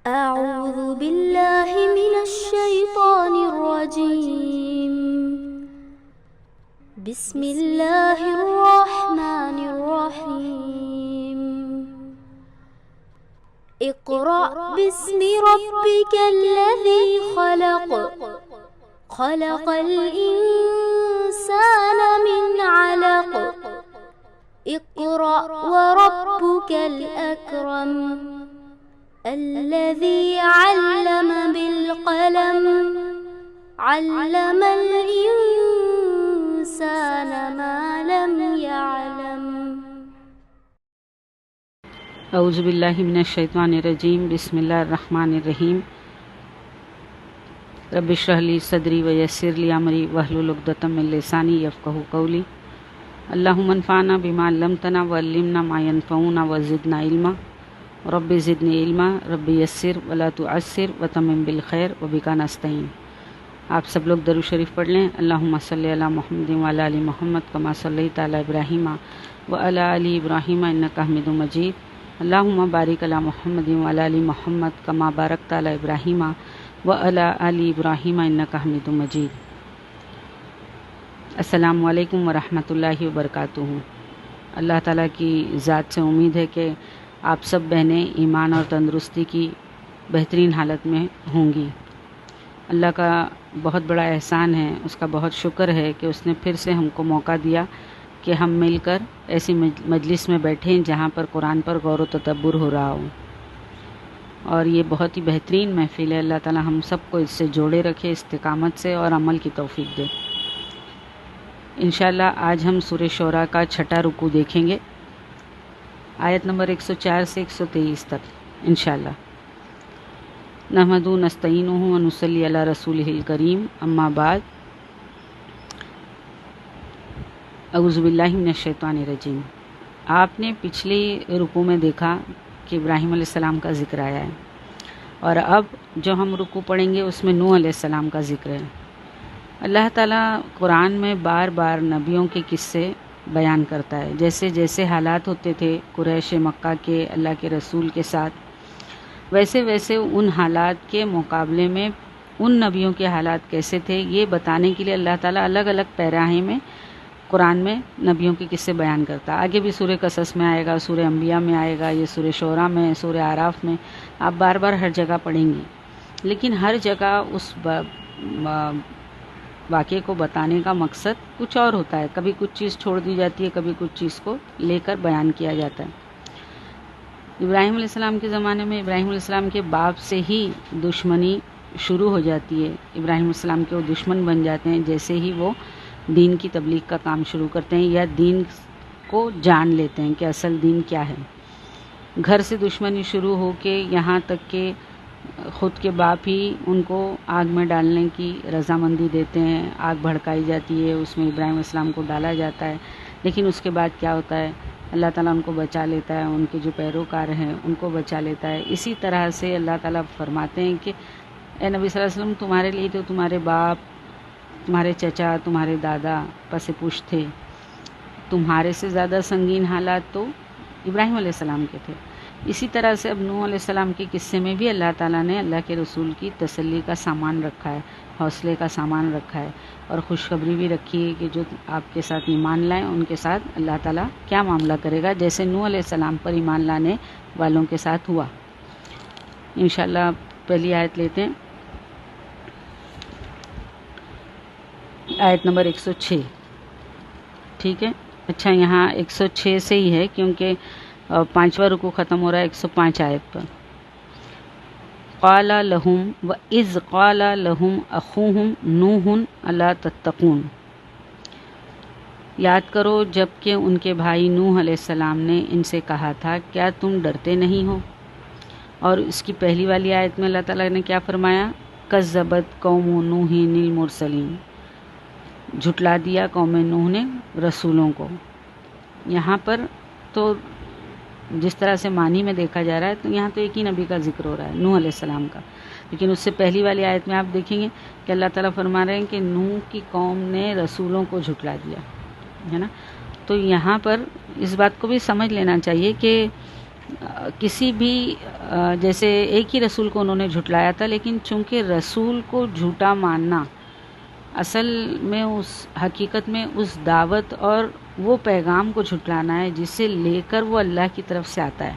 أعوذ بالله من الشيطان الرجيم. بسم الله الرحمن الرحيم. اقرأ باسم ربك الذي خلق. خلق الإنسان من علق. اقرأ وربك الأكرم. الذي علم بالقلم. علم الإنسان ما لم يعلم. اعوذ باللہ من الشیطان الرجیم. بسم اللہ الرحمن الرحیم. رب اشرح لی صدری ویسر لی امری واحلل عقدۃ من لسانی یفقہوا قولی. اللہم انفعنا بما علمتنا وعلمنا ما ينفعنا وزدنا علما. رب زدنی علما. رب یسر ولا تعسر وتمم بالخیر وبک نستعین. آپ سب لوگ درود شریف پڑھ لیں. اللہم صلی علی محمد وعلی آل محمد کما صلیت علی ابراہیم وعلی آل ابراہیم انک حمید مجید. اللہم بارک علی محمد وعلی آل محمد کما بارکت علی ابراہیم وعلی آل ابراہیم انک حمید مجید. السلام علیکم ورحمۃ اللہ وبرکاتہ. اللہ تعالیٰ کی ذات سے امید ہے کہ آپ سب بہنیں ایمان اور تندرستی کی بہترین حالت میں ہوں گی. اللہ کا بہت بڑا احسان ہے، اس کا بہت شکر ہے کہ اس نے پھر سے ہم کو موقع دیا کہ ہم مل کر ایسی مجلس میں بیٹھیں جہاں پر قرآن پر غور و تدبر ہو رہا ہو. اور یہ بہت ہی بہترین محفل ہے. اللہ تعالیٰ ہم سب کو اس سے جوڑے رکھے، استقامت سے، اور عمل کی توفیق دے. انشاءاللہ آج ہم سورہ شعراء کا 6واں رکوع دیکھیں گے، آیت نمبر 104 سے 123 تک انشاءاللہ. نحمدہ نستعینہ ونصلی علی رسولہ الکریم. اما بعد، اعوذ باللہ من الشیطان الرجیم. آپ نے پچھلی رکوع میں دیکھا کہ ابراہیم علیہ السلام کا ذکر آیا ہے، اور اب جو ہم رکوع پڑھیں گے اس میں نوح علیہ السلام کا ذکر ہے. اللہ تعالیٰ قرآن میں بار بار نبیوں کے قصے بیان کرتا ہے. جیسے جیسے حالات ہوتے تھے قریش مکہ کے اللہ کے رسول کے ساتھ، ویسے ویسے ان حالات کے مقابلے میں ان نبیوں کے حالات کیسے تھے یہ بتانے کے لیے اللہ تعالیٰ الگ الگ پیراہیں میں قرآن میں نبیوں کے قصے بیان کرتا. آگے بھی سورہ قصص میں آئے گا، سورہ انبیاء میں آئے گا، یہ سورہ شعراء میں، سورہ اعراف میں، آپ بار بار ہر جگہ پڑھیں گی. لیکن ہر جگہ اس واقعے کو بتانے کا مقصد کچھ اور ہوتا ہے. کبھی کچھ چیز چھوڑ دی جاتی ہے، کبھی کچھ چیز کو لے کر بیان کیا جاتا ہے. ابراہیم علیہ السلام کے زمانے میں ابراہیم علیہ السلام کے باپ سے ہی دشمنی شروع ہو جاتی ہے. ابراہیم علیہ السلام کے وہ دشمن بن جاتے ہیں جیسے ہی وہ دین کی تبلیغ کا کام شروع کرتے ہیں یا دین کو جان لیتے ہیں کہ اصل دین کیا ہے. گھر سے دشمنی شروع ہو کے یہاں تک کہ خود کے باپ ہی ان کو آگ میں ڈالنے کی رضامندی دیتے ہیں. آگ بھڑکائی جاتی ہے، اس میں ابراہیم علیہ السلام کو ڈالا جاتا ہے. لیکن اس کے بعد کیا ہوتا ہے؟ اللہ تعالیٰ ان کو بچا لیتا ہے، ان کے جو پیروکار ہیں ان کو بچا لیتا ہے. اسی طرح سے اللہ تعالیٰ فرماتے ہیں کہ اے نبی صلی اللہ علیہ وسلم، تمہارے لیے تو تمہارے باپ، تمہارے چچا، تمہارے دادا پس پوش تھے. تمہارے سے زیادہ سنگین حالات تو ابراہیم علیہ السلام کے تھے. اسی طرح سے اب نوح علیہ السلام کے قصے میں بھی اللہ تعالیٰ نے اللہ کے رسول کی تسلی کا سامان رکھا ہے، حوصلے کا سامان رکھا ہے، اور خوشخبری بھی رکھی ہے کہ جو آپ کے ساتھ ایمان لائیں ان کے ساتھ اللہ تعالیٰ کیا معاملہ کرے گا، جیسے نوح علیہ السلام پر ایمان لانے والوں کے ساتھ ہوا. انشاءاللہ پہلی آیت لیتے ہیں، آیت نمبر 106. ٹھیک ہے. اچھا، یہاں 106 سے ہی ہے کیونکہ 5واں رکوع ختم ہو رہا ہے 105 آیت پر. قال لهم وَإِذْ قَالَ لَهُمْ أَخُوهُمْ نُوحٌ أَلَا تَتَّقُونَ. یاد کرو جب کہ ان کے بھائی نوح علیہ السلام نے ان سے کہا تھا کیا تم ڈرتے نہیں ہو. اور اس کی پہلی والی آیت میں اللہ تعالیٰ نے کیا فرمایا؟ کذبت قوم نوح المرسلین. جھٹلا دیا قوم نوح نے رسولوں کو. یہاں پر تو جس طرح سے معنی میں دیکھا جا رہا ہے تو یہاں تو ایک ہی نبی کا ذکر ہو رہا ہے، نوح علیہ السلام کا. لیکن اس سے پہلی والی آیت میں آپ دیکھیں گے کہ اللہ تعالیٰ فرما رہے ہیں کہ نوح کی قوم نے رسولوں کو جھٹلا دیا، ہے نا. تو یہاں پر اس بات کو بھی سمجھ لینا چاہیے کہ کسی بھی جیسے ایک ہی رسول کو انہوں نے جھٹلایا تھا، لیکن چونکہ رسول کو جھوٹا ماننا اصل میں اس حقیقت میں اس دعوت اور وہ پیغام کو جھٹلانا ہے جس سے لے کر وہ اللہ کی طرف سے آتا ہے۔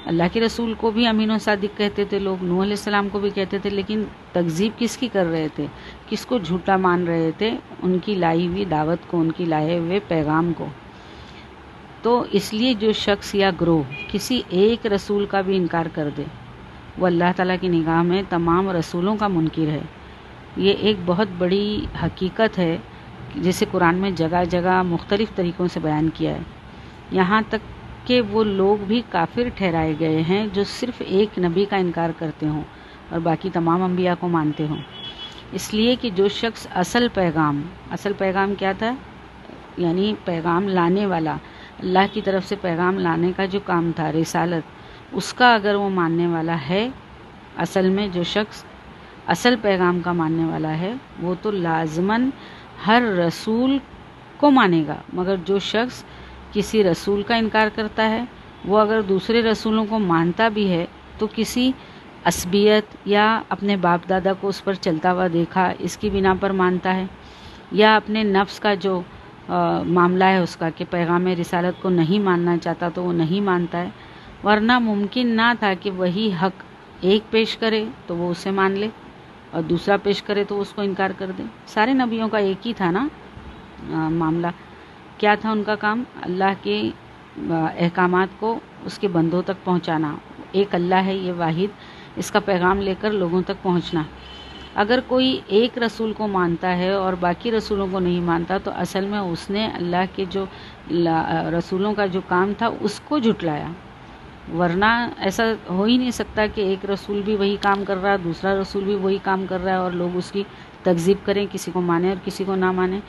اللہ کے رسول کو بھی امین و صادق کہتے تھے لوگ، نوح علیہ السلام کو بھی کہتے تھے، لیکن تکذیب کس کی کر رہے تھے؟ کس کو جھوٹا مان رہے تھے؟ ان کی لائی ہوئی دعوت کو، ان کی لائے ہوئے پیغام کو۔ تو اس لیے جو شخص یا گروہ کسی ایک رسول کا بھی انکار کر دے، وہ اللہ تعالیٰ کی نگاہ میں تمام رسولوں کا منکر ہے۔ یہ ایک بہت بڑی حقیقت ہے جسے قرآن میں جگہ جگہ مختلف طریقوں سے بیان کیا ہے۔ یہاں تک کہ وہ لوگ بھی کافر ٹھہرائے گئے ہیں جو صرف ایک نبی کا انکار کرتے ہوں اور باقی تمام انبیاء کو مانتے ہوں۔ اس لیے کہ جو شخص اصل پیغام کیا تھا؟ یعنی پیغام لانے والا، اللہ کی طرف سے پیغام لانے کا جو کام تھا، رسالت، اس کا اگر وہ ماننے والا ہے، اصل میں جو شخص اصل پیغام کا ماننے والا ہے، وہ تو لازماً ہر رسول کو مانے گا۔ مگر جو شخص کسی رسول کا انکار کرتا ہے، وہ اگر دوسرے رسولوں کو مانتا بھی ہے تو کسی عصبیت یا اپنے باپ دادا کو اس پر چلتا ہوا دیکھا اس کی بنا پر مانتا ہے، یا اپنے نفس کا جو معاملہ ہے اس کا کہ پیغام رسالت کو نہیں ماننا چاہتا تو وہ نہیں مانتا ہے، ورنہ ممکن نہ تھا کہ وہی حق ایک پیش کرے تو وہ اسے مان لے اور دوسرا پیش کرے تو اس کو انکار کر دے۔ سارے نبیوں کا ایک ہی تھا نا معاملہ۔ کیا تھا ان کا کام؟ اللہ کے احکامات کو اس کے بندوں تک پہنچانا۔ ایک اللہ ہے، یہ واحد، اس کا پیغام لے کر لوگوں تک پہنچنا۔ اگر کوئی ایک رسول کو مانتا ہے اور باقی رسولوں کو نہیں مانتا تو اصل میں اس نے اللہ کے جو رسولوں کا جو کام تھا اس کو جھٹلایا، ورنہ ایسا ہو ہی نہیں سکتا کہ ایک رسول بھی وہی کام کر رہا ہے، دوسرا رسول بھی وہی کام کر رہا ہے اور لوگ اس کی تکذیب کریں، کسی کو مانیں اور کسی کو نہ مانیں۔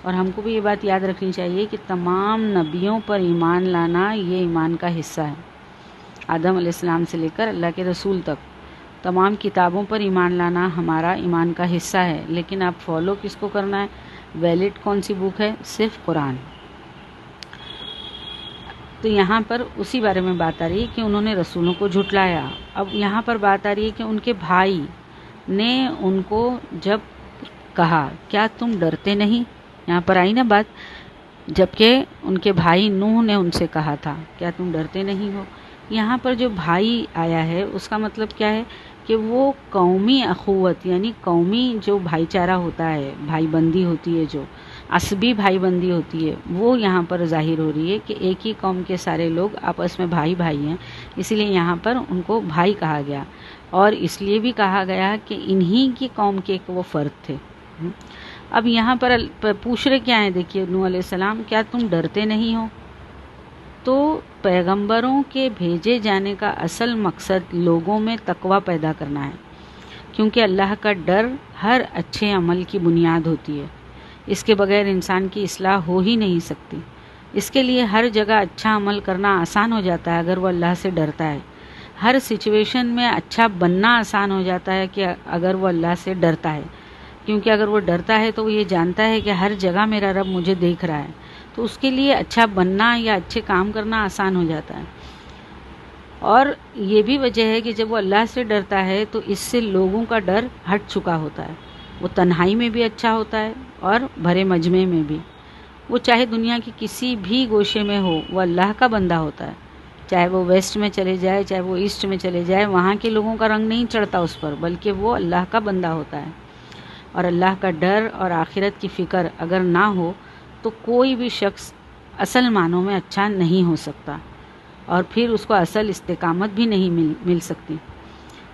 اور ہم کو بھی یہ بات یاد رکھنی چاہیے کہ تمام نبیوں پر ایمان لانا یہ ایمان کا حصہ ہے۔ آدم علیہ السلام سے لے کر اللہ کے رسول تک تمام کتابوں پر ایمان لانا ہمارا ایمان کا حصہ ہے، لیکن آپ فالو کس کو کرنا ہے؟ ویلڈ کون سی بک ہے؟ صرف قرآن۔ تو یہاں پر اسی بارے میں بات آ رہی ہے کہ انہوں نے رسولوں کو جھٹلایا۔ اب یہاں پر بات آ رہی ہے کہ ان کے بھائی نے ان کو جب کہا کیا تم ڈرتے نہیں، یہاں پر آئی نا بات، جبکہ ان کے بھائی نوح نے ان سے کہا تھا کیا تم ڈرتے نہیں ہو۔ یہاں پر جو بھائی آیا ہے اس کا مطلب کیا ہے کہ وہ قومی اخوت، یعنی قومی جو بھائی چارہ ہوتا ہے، بھائی بندی ہوتی ہے، جو عصبی بھائی بندی ہوتی ہے، وہ یہاں پر ظاہر ہو رہی ہے کہ ایک ہی قوم کے سارے لوگ آپس میں بھائی بھائی ہیں، اسی لیے یہاں پر ان کو بھائی کہا گیا، اور اس لیے بھی کہا گیا کہ انہی کی قوم کے ایک وہ فرد تھے۔ اب یہاں پر پوچھ رہے کیا ہیں، دیکھیے نوح علیہ السلام، کیا تم ڈرتے نہیں ہو؟ تو پیغمبروں کے بھیجے جانے کا اصل مقصد لوگوں میں تقوی پیدا کرنا ہے، کیونکہ اللہ کا ڈر ہر اچھے عمل کی بنیاد ہوتی ہے۔ اس کے بغیر انسان کی اصلاح ہو ہی نہیں سکتی۔ اس کے لیے ہر جگہ اچھا عمل کرنا آسان ہو جاتا ہے اگر وہ اللہ سے ڈرتا ہے۔ ہر سچویشن میں اچھا بننا آسان ہو جاتا ہے کہ اگر وہ اللہ سے ڈرتا ہے، کیونکہ اگر وہ ڈرتا ہے تو وہ یہ جانتا ہے کہ ہر جگہ میرا رب مجھے دیکھ رہا ہے، تو اس کے لیے اچھا بننا یا اچھے کام کرنا آسان ہو جاتا ہے۔ اور یہ بھی وجہ ہے کہ جب وہ اللہ سے ڈرتا ہے تو اس سے لوگوں کا ڈر ہٹ چکا ہوتا ہے، وہ تنہائی میں بھی اچھا ہوتا ہے اور بھرے مجمع میں بھی۔ وہ چاہے دنیا کی کسی بھی گوشے میں ہو، وہ اللہ کا بندہ ہوتا ہے، چاہے وہ ویسٹ میں چلے جائے، چاہے وہ ایسٹ میں چلے جائے، وہاں کے لوگوں کا رنگ نہیں چڑھتا اس پر، بلکہ وہ اللہ کا بندہ ہوتا ہے۔ اور اللہ کا ڈر اور آخرت کی فکر اگر نہ ہو تو کوئی بھی شخص اصل معنوں میں اچھا نہیں ہو سکتا، اور پھر اس کو اصل استقامت بھی نہیں مل سکتی۔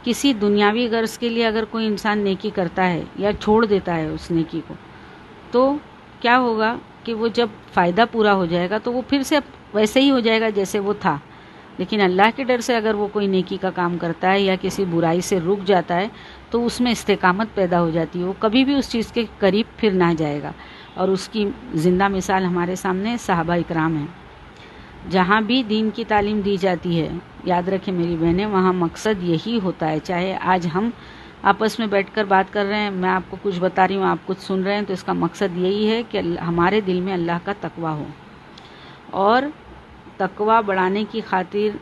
کسی دنیاوی غرض کے لیے اگر کوئی انسان نیکی کرتا ہے یا چھوڑ دیتا ہے اس نیکی کو، تو کیا ہوگا کہ وہ جب فائدہ پورا ہو جائے گا تو وہ پھر سے ویسے ہی ہو جائے گا جیسے وہ تھا۔ لیکن اللہ کے ڈر سے اگر وہ کوئی نیکی کا کام کرتا ہے یا کسی برائی سے رک جاتا ہے تو اس میں استقامت پیدا ہو جاتی ہے، وہ کبھی بھی اس چیز کے قریب پھر نہ جائے گا۔ اور اس کی زندہ مثال ہمارے سامنے صحابہ اکرام ہیں۔ جہاں بھی دین کی تعلیم دی جاتی ہے، یاد رکھیں میری بہنیں، وہاں مقصد یہی ہوتا ہے۔ چاہے آج ہم آپس میں بیٹھ کر بات کر رہے ہیں، میں آپ کو کچھ بتا رہی ہوں، آپ کچھ سن رہے ہیں، تو اس کا مقصد یہی ہے کہ ہمارے دل میں اللہ کا تقویٰ ہو، اور تقوی بڑھانے کی خاطر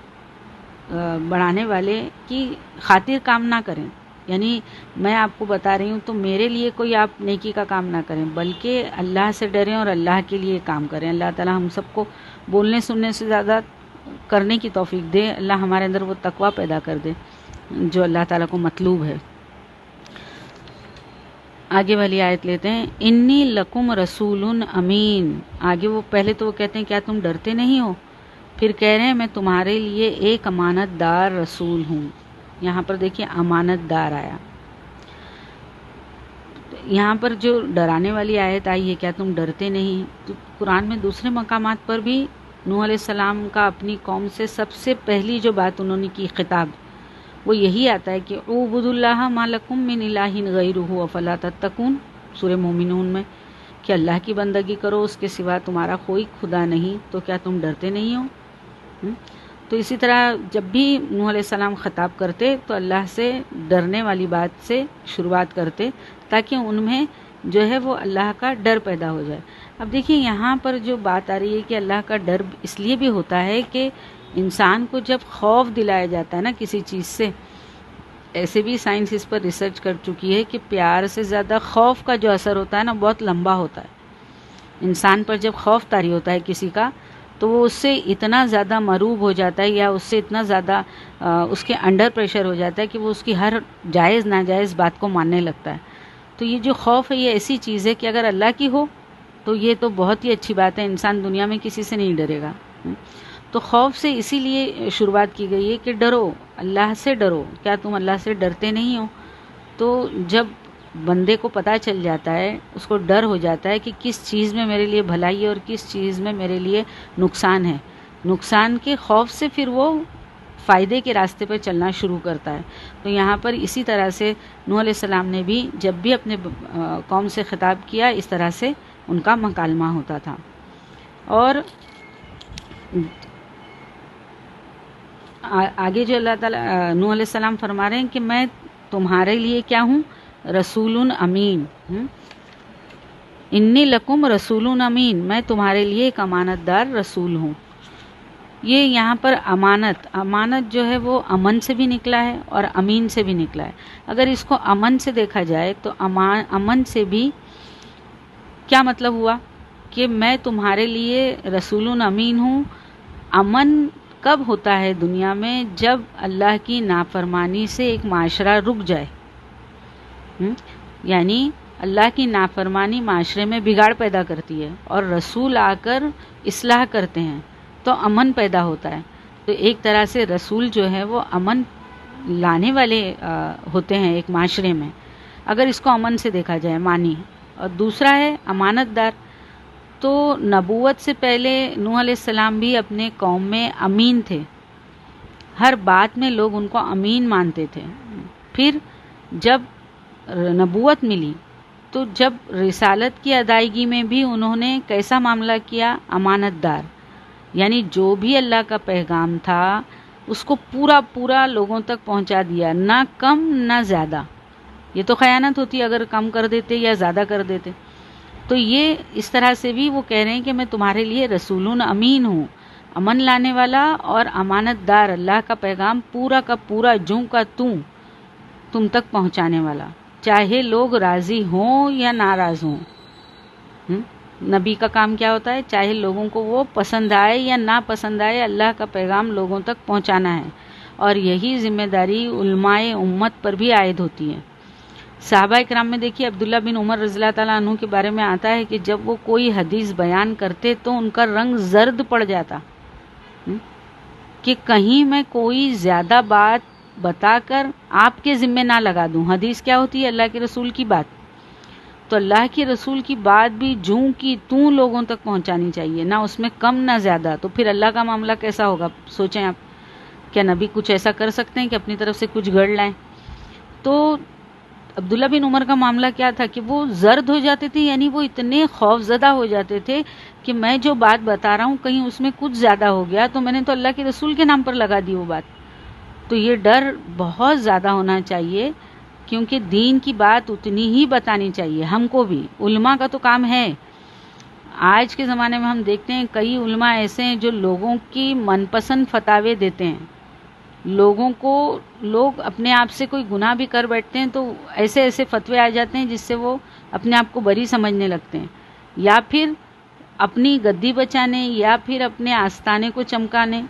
بڑھانے والے کی خاطر کام نہ کریں. یعنی میں آپ کو بتا رہی ہوں تو میرے لیے کوئی آپ نیکی کا کام نہ کریں، بلکہ اللہ سے ڈریں اور اللہ کے لیے کام کریں. اللہ تعالی ہم سب کو بولنے سننے سے زیادہ کرنے کی توفیق دے. اللہ ہمارے اندر وہ تقوی پیدا کر دے جو اللہ تعالیٰ کو مطلوب ہے. آگے والی آیت لیتے ہیں. انی لکم رسول امین. آگے وہ پہلے تو وہ کہتے ہیں کیا تم ڈرتے نہیں ہو، پھر کہہ رہے ہیں میں تمہارے لیے ایک امانت دار رسول ہوں. یہاں پر دیکھیے امانت دار آیا. یہاں پر جو ڈرانے والی آیت آئی ہے کیا تم ڈرتے نہیں، تو قرآن میں دوسرے مقامات پر بھی نوح علیہ السلام کا اپنی قوم سے سب سے پہلی جو بات انہوں نے کی خطاب وہ یہی آتا ہے کہ اعبدوا اللہ ما لکم من الہ غیرہ افلا تتقون، سورہ مومنون میں، کہ اللہ کی بندگی کرو، اس کے سوا تمہارا کوئی خدا نہیں، تو کیا تم ڈرتے نہیں ہو. تو اسی طرح جب بھی نوح علیہ السلام خطاب کرتے تو اللہ سے ڈرنے والی بات سے شروعات کرتے تاکہ ان میں جو ہے وہ اللہ کا ڈر پیدا ہو جائے. اب دیکھیے یہاں پر جو بات آ رہی ہے کہ اللہ کا ڈر اس لیے بھی ہوتا ہے کہ انسان کو جب خوف دلایا جاتا ہے نا کسی چیز سے، ایسے بھی سائنس اس پر ریسرچ کر چکی ہے کہ پیار سے زیادہ خوف کا جو اثر ہوتا ہے نا بہت لمبا ہوتا ہے. انسان پر جب خوف طاری ہوتا ہے کسی کا تو وہ اس سے اتنا زیادہ مرعوب ہو جاتا ہے یا اس سے اتنا زیادہ اس کے انڈر پریشر ہو جاتا ہے کہ وہ اس کی ہر جائز ناجائز بات کو ماننے لگتا ہے. تو یہ جو خوف ہے یہ ایسی چیز ہے کہ اگر اللہ کی ہو تو یہ تو بہت ہی اچھی بات ہے، انسان دنیا میں کسی سے نہیں ڈرے گا. تو خوف سے اسی لیے شروعات کی گئی ہے کہ ڈرو، اللہ سے ڈرو. کیا تم اللہ سے ڈرتے نہیں ہو؟ تو جب بندے کو پتہ چل جاتا ہے، اس کو ڈر ہو جاتا ہے کہ کس چیز میں میرے لیے بھلائی ہے اور کس چیز میں میرے لیے نقصان ہے، نقصان کے خوف سے پھر وہ فائدے کے راستے پر چلنا شروع کرتا ہے. تو یہاں پر اسی طرح سے نوح علیہ السلام نے بھی جب بھی اپنے قوم سے خطاب کیا اس طرح سے ان کا مکالمہ ہوتا تھا. اور آگے جو اللہ تعالیٰ نوح علیہ السلام فرما رہے ہیں کہ میں تمہارے لیے کیا ہوں، رسول امین. انی لکم رسول امین، میں تمہارے لیے ایک امانت دار رسول ہوں. یہ یہاں پر امانت جو ہے وہ امن سے بھی نکلا ہے اور امین سے بھی نکلا ہے. اگر اس کو امن سے دیکھا جائے تو امن سے بھی کیا مطلب ہوا کہ میں تمہارے لیے رسول امین ہوں. امن کب ہوتا ہے دنیا میں؟ جب اللہ کی نافرمانی سے ایک معاشرہ رک جائے. یعنی اللہ کی نافرمانی معاشرے میں بگاڑ پیدا کرتی ہے اور رسول آ کر اصلاح کرتے ہیں تو امن پیدا ہوتا ہے. تو ایک طرح سے رسول جو ہے وہ امن لانے والے ہوتے ہیں ایک معاشرے میں، اگر اس کو امن سے دیکھا جائے معنی. اور دوسرا ہے امانت دار. تو نبوت سے پہلے نوح علیہ السلام بھی اپنے قوم میں امین تھے، ہر بات میں لوگ ان کو امین مانتے تھے. پھر جب نبوت ملی تو جب رسالت کی ادائیگی میں بھی انہوں نے کیسا معاملہ کیا؟ امانت دار. یعنی جو بھی اللہ کا پیغام تھا اس کو پورا لوگوں تک پہنچا دیا، نہ کم نہ زیادہ. یہ تو خیانت ہوتی اگر کم کر دیتے یا زیادہ کر دیتے. تو یہ اس طرح سے بھی وہ کہہ رہے ہیں کہ میں تمہارے لیے رسول امین ہوں، امن لانے والا اور امانت دار، اللہ کا پیغام پورا کا پورا جوں کا تم تک پہنچانے والا، چاہے لوگ راضی ہوں یا ناراض ہوں. نبی کا کام کیا ہوتا ہے؟ چاہے لوگوں کو وہ پسند آئے یا نہ پسند آئے، اللہ کا پیغام لوگوں تک پہنچانا ہے. اور یہی ذمہ داری علماء امت پر بھی عائد ہوتی ہے. صحابہ اکرام میں دیکھیے عبداللہ بن عمر رضی اللہ تعالیٰ عنہ کے بارے میں آتا ہے کہ جب وہ کوئی حدیث بیان کرتے تو ان کا رنگ زرد پڑ جاتا کہ کہیں میں کوئی زیادہ بات بتا کر آپ کے ذمے نہ لگا دوں. حدیث کیا ہوتی ہے؟ اللہ کے رسول کی بات. تو اللہ کے رسول کی بات بھی جوں کی توں لوگوں تک پہنچانی چاہیے، نہ اس میں کم نہ زیادہ. تو پھر اللہ کا معاملہ کیسا ہوگا؟ سوچیں آپ، کیا نبی کچھ ایسا کر سکتے ہیں کہ اپنی طرف سے کچھ گڑ لائیں؟ تو عبداللہ بن عمر کا معاملہ کیا تھا کہ وہ زرد ہو جاتے تھے، یعنی وہ اتنے خوف زدہ ہو جاتے تھے کہ میں جو بات بتا رہا ہوں کہیں اس میں کچھ زیادہ ہو گیا تو میں نے تو اللہ کے رسول کے نام پر لگا دی وہ بات. تو یہ ڈر بہت زیادہ ہونا چاہیے، کیونکہ دین کی بات اتنی ہی بتانی چاہیے ہم کو بھی. علماء کا تو کام ہے، آج کے زمانے میں ہم دیکھتے ہیں کئی علماء ایسے ہیں جو لوگوں کی من پسند فتاوے دیتے ہیں. لوگ اپنے آپ سے کوئی گناہ بھی کر بیٹھتے ہیں تو ایسے ایسے فتوے آ جاتے ہیں جس سے وہ اپنے آپ کو بری سمجھنے لگتے ہیں، یا پھر اپنی گدی بچانے یا پھر اپنے آستانے کو چمکانے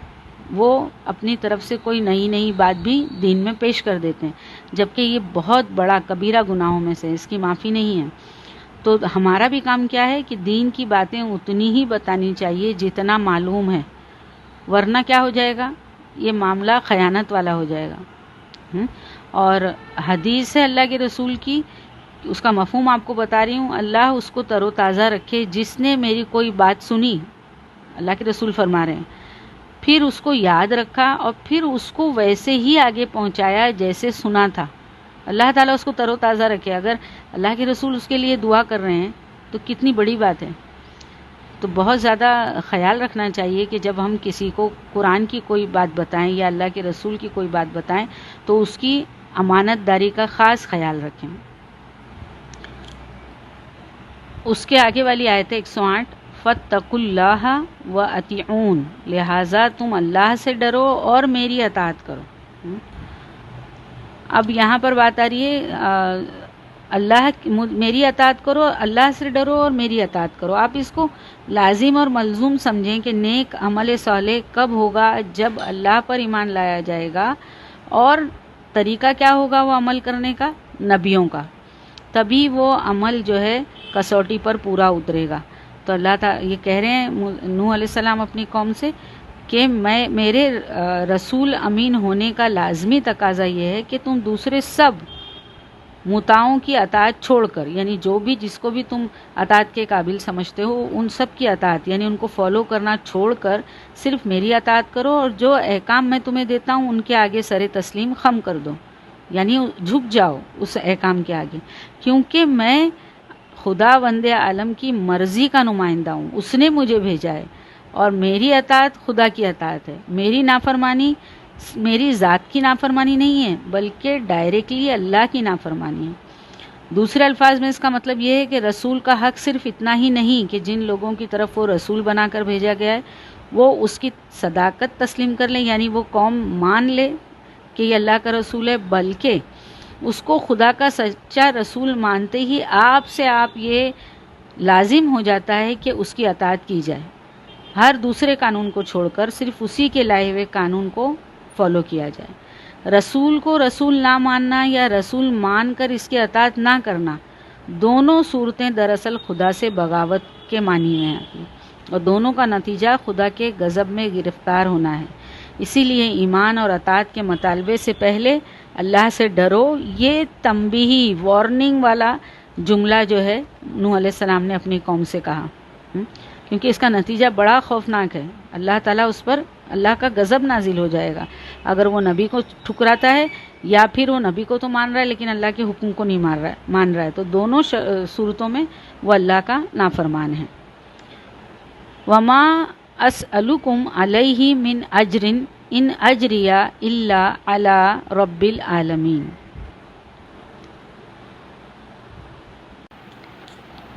وہ اپنی طرف سے کوئی نئی بات بھی دین میں پیش کر دیتے ہیں، جبکہ یہ بہت بڑا کبیرہ گناہوں میں سے، اس کی معافی نہیں ہے. تو ہمارا بھی کام کیا ہے کہ دین کی باتیں اتنی ہی بتانی چاہیے جتنا معلوم ہے، ورنہ کیا ہو جائے گا، یہ معاملہ خیانت والا ہو جائے گا. اور حدیث ہے اللہ کے رسول کی، اس کا مفہوم آپ کو بتا رہی ہوں، اللہ اس کو تر و تازہ رکھے جس نے میری کوئی بات سنی، اللہ کے رسول فرما رہے ہیں، پھر اس کو یاد رکھا اور پھر اس کو ویسے ہی آگے پہنچایا جیسے سنا تھا. اللہ تعالیٰ اس کو تر و تازہ رکھے. اگر اللہ کے رسول اس کے لیے دعا کر رہے ہیں تو کتنی بڑی بات ہے. تو بہت زیادہ خیال رکھنا چاہیے کہ جب ہم کسی کو قرآن کی کوئی بات بتائیں یا اللہ کے رسول کی کوئی بات بتائیں تو اس کی امانت داری کا خاص خیال رکھیں. اس کے آگے والی آیت ہے 108، فَاتَّقُوا اللَّهَ وَأَطِیعُونِ، لہٰذا تم اللہ سے ڈرو اور میری اطاعت کرو. اب یہاں پر بات آ رہی ہے میری اطاعت کرو، اللہ سے ڈرو اور میری اطاعت کرو. آپ اس کو لازم اور ملزوم سمجھیں کہ نیک عمل صالح کب ہوگا؟ جب اللہ پر ایمان لایا جائے گا. اور طریقہ کیا ہوگا وہ عمل کرنے کا؟ نبیوں کا. تبھی وہ عمل جو ہے کسوٹی پر پورا اترے گا. تو اللہ تعالیٰ یہ کہہ رہے ہیں نوح علیہ السلام اپنی قوم سے کہ میرے رسول امین ہونے کا لازمی تقاضا یہ ہے کہ تم دوسرے سب مطاعوں کی اطاعت چھوڑ کر، یعنی جو بھی جس کو بھی تم اطاعت کے قابل سمجھتے ہو ان سب کی اطاعت، یعنی ان کو فالو کرنا چھوڑ کر صرف میری اطاعت کرو، اور جو احکام میں تمہیں دیتا ہوں ان کے آگے سر تسلیم خم کر دو، یعنی جھک جاؤ اس احکام کے آگے، کیونکہ میں خدا وند عالم کی مرضی کا نمائندہ ہوں، اس نے مجھے بھیجا ہے، اور میری اطاعت خدا کی اطاعت ہے. میری نافرمانی میری ذات کی نافرمانی نہیں ہے بلکہ ڈائریکٹلی اللہ کی نافرمانی ہے. دوسرے الفاظ میں اس کا مطلب یہ ہے کہ رسول کا حق صرف اتنا ہی نہیں کہ جن لوگوں کی طرف وہ رسول بنا کر بھیجا گیا ہے وہ اس کی صداقت تسلیم کر لیں، یعنی وہ قوم مان لے کہ یہ اللہ کا رسول ہے، بلکہ اس کو خدا کا سچا رسول مانتے ہی آپ یہ لازم ہو جاتا ہے کہ اس کی اطاعت کی جائے. ہر دوسرے قانون کو چھوڑ کر صرف اسی کے لائے ہوئے قانون کو فالو کیا جائے. رسول کو رسول نہ ماننا یا رسول مان کر اس کی اطاعت نہ کرنا، دونوں صورتیں دراصل خدا سے بغاوت کے معنی میں آتی ہیں، اور دونوں کا نتیجہ خدا کے غضب میں گرفتار ہونا ہے. اسی لیے ایمان اور اطاعت کے مطالبے سے پہلے اللہ سے ڈرو، یہ تنبیہی وارننگ والا جملہ جو ہے نوح علیہ السلام نے اپنی قوم سے کہا، کیونکہ اس کا نتیجہ بڑا خوفناک ہے. اللہ تعالیٰ اس پر اللہ کا غضب نازل ہو جائے گا اگر وہ نبی کو ٹھکراتا ہے، یا پھر وہ نبی کو تو مان رہا ہے لیکن اللہ کے حکم کو نہیں مان رہا ہے. تو دونوں صورتوں میں وہ اللہ کا نافرمان ہے. وما اسألکم علیہ من اجر ان اجریہ الا علی رب العالمین.